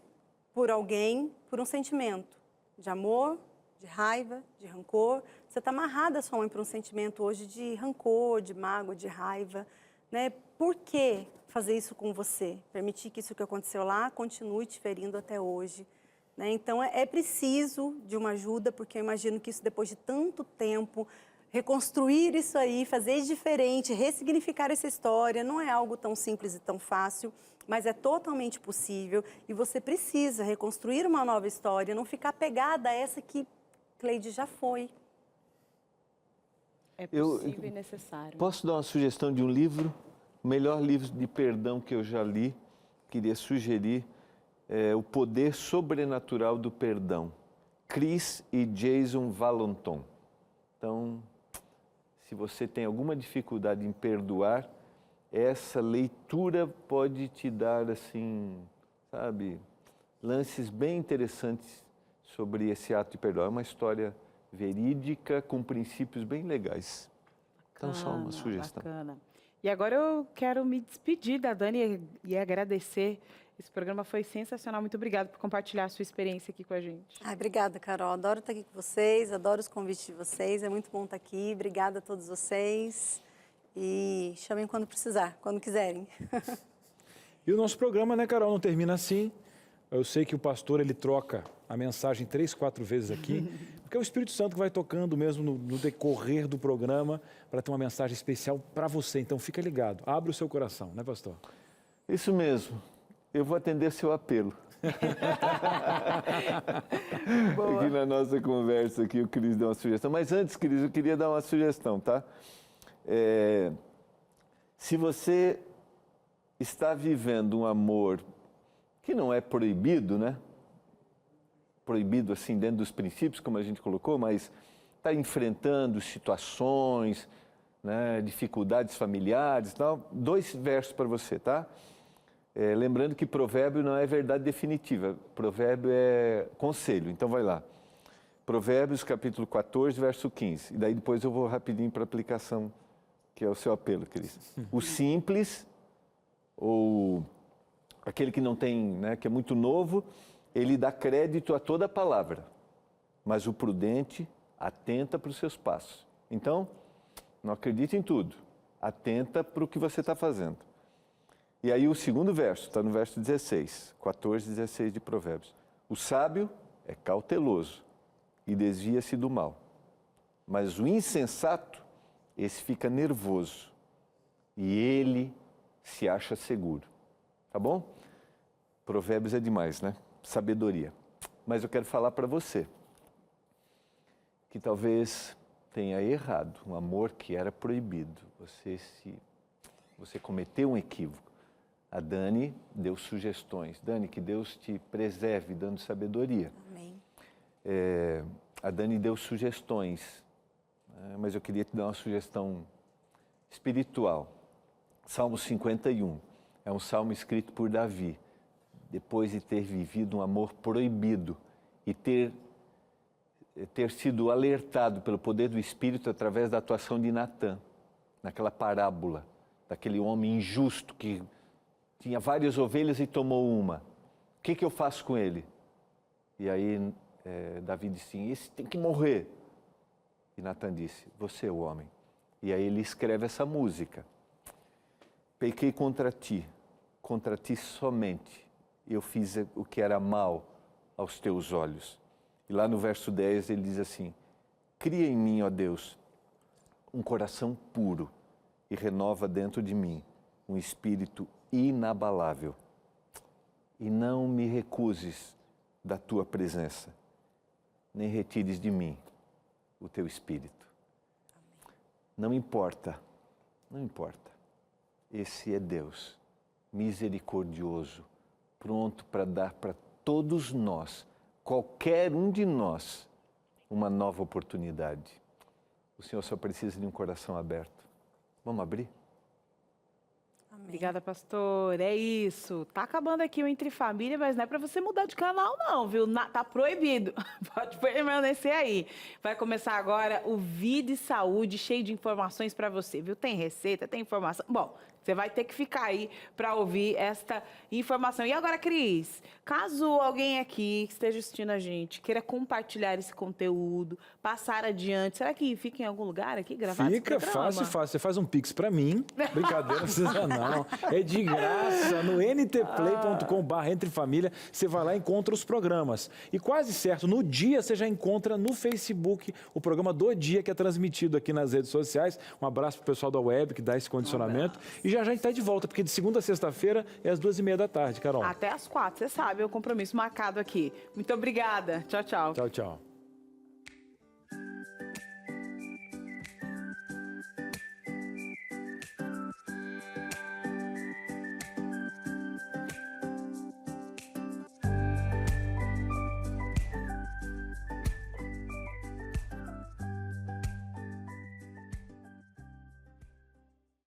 por alguém, por um sentimento de amor, de raiva, de rancor. Você está amarrada a sua mãe por um sentimento hoje de rancor, de mágoa, de raiva, né? Por que fazer isso com você? Permitir que isso que aconteceu lá continue te ferindo até hoje, né? Então, é preciso de uma ajuda, porque eu imagino que isso, depois de tanto tempo, reconstruir isso aí, fazer diferente, ressignificar essa história, não é algo tão simples e tão fácil, mas é totalmente possível e você precisa reconstruir uma nova história, não ficar pegada a essa que Cleide já foi. É possível e necessário. Posso dar uma sugestão de um livro? O melhor livro de perdão que eu já li, queria sugerir, é O Poder Sobrenatural do Perdão, Chris e Jason Valentin. Então, se você tem alguma dificuldade em perdoar, essa leitura pode te dar, assim, sabe, lances bem interessantes sobre esse ato de perdoar. É uma história verídica com princípios bem legais. Então, só uma sugestão. Bacana. E agora eu quero me despedir da Dani e agradecer. Esse programa foi sensacional. Muito obrigada por compartilhar a sua experiência aqui com a gente. Obrigada, Carol. Adoro estar aqui com vocês, adoro os convites de vocês. É muito bom estar aqui. Obrigada a todos vocês. E chamem quando precisar, quando quiserem. E o nosso programa, né, Carol, não termina assim. Eu sei que o pastor, ele troca a mensagem 3, 4 vezes aqui, porque é o Espírito Santo que vai tocando mesmo no decorrer do programa para ter uma mensagem especial para você. Então, fica ligado. Abre o seu coração, né, pastor? Isso mesmo. Eu vou atender seu apelo. Aqui na nossa conversa, aqui, o Cris deu uma sugestão. Mas antes, Cris, eu queria dar uma sugestão, tá? Se você está vivendo um amor que não é proibido, né? Proibido assim dentro dos princípios, como a gente colocou, mas está enfrentando situações, né? Dificuldades familiares e tal, 2 versos para você, tá? Lembrando que provérbio não é verdade definitiva, provérbio é conselho, então vai lá. Provérbios capítulo 14, verso 15, e daí depois eu vou rapidinho para a aplicação, que é o seu apelo, Cris. O simples, ou aquele que não tem, né, que é muito novo, ele dá crédito a toda a palavra, mas o prudente atenta para os seus passos. Então, não acredite em tudo, atenta para o que você está fazendo. E aí o segundo verso, está no verso 16, 14, 16 de Provérbios. O sábio é cauteloso e desvia-se do mal, mas o insensato, esse fica nervoso e ele se acha seguro. Tá bom? Provérbios é demais, né? Sabedoria. Mas eu quero falar para você que talvez tenha errado um amor que era proibido. Você cometeu um equívoco. A Dani deu sugestões. Dani, que Deus te preserve dando sabedoria. Amém. A Dani deu sugestões, mas eu queria te dar uma sugestão espiritual. Salmo 51 é um salmo escrito por Davi, depois de ter vivido um amor proibido e ter sido alertado pelo poder do Espírito através da atuação de Natã, naquela parábola, daquele homem injusto que tinha várias ovelhas e tomou uma. O que eu faço com ele? E aí Davi disse, esse tem que morrer. E Natã disse, você é o homem. E aí ele escreve essa música. Pequei contra ti somente. Eu fiz o que era mal aos teus olhos. E lá no verso 10 ele diz assim, cria em mim, ó Deus, um coração puro e renova dentro de mim um espírito inabalável. E não me recuses da tua presença, nem retires de mim o teu espírito. Não importa, não importa. Esse é Deus, misericordioso, pronto para dar para todos nós, qualquer um de nós, uma nova oportunidade. O Senhor só precisa de um coração aberto. Vamos abrir? Obrigada, pastor. É isso. Tá acabando aqui o Entre Família, mas não é para você mudar de canal não, viu? Tá proibido. Pode permanecer aí. Vai começar agora o Vida e Saúde, cheio de informações para você, viu? Tem receita, tem informação. Bom, você vai ter que ficar aí para ouvir esta informação. E agora, Cris, caso alguém aqui que esteja assistindo a gente queira compartilhar esse conteúdo, passar adiante, será que fica em algum lugar aqui gravado? Fica fácil. Você faz um pix para mim. Brincadeira, não precisa não. É de graça no ntplay.com/entrefamilia. Você vai lá e encontra os programas. E quase certo, no dia você já encontra no Facebook o programa do dia que é transmitido aqui nas redes sociais. Um abraço pro pessoal da web que dá esse condicionamento. E já a gente está de volta, porque de segunda a sexta-feira é às 2h30 da tarde, Carol. Até às 4, você sabe, é o compromisso marcado aqui. Muito obrigada. Tchau, tchau. Tchau, tchau.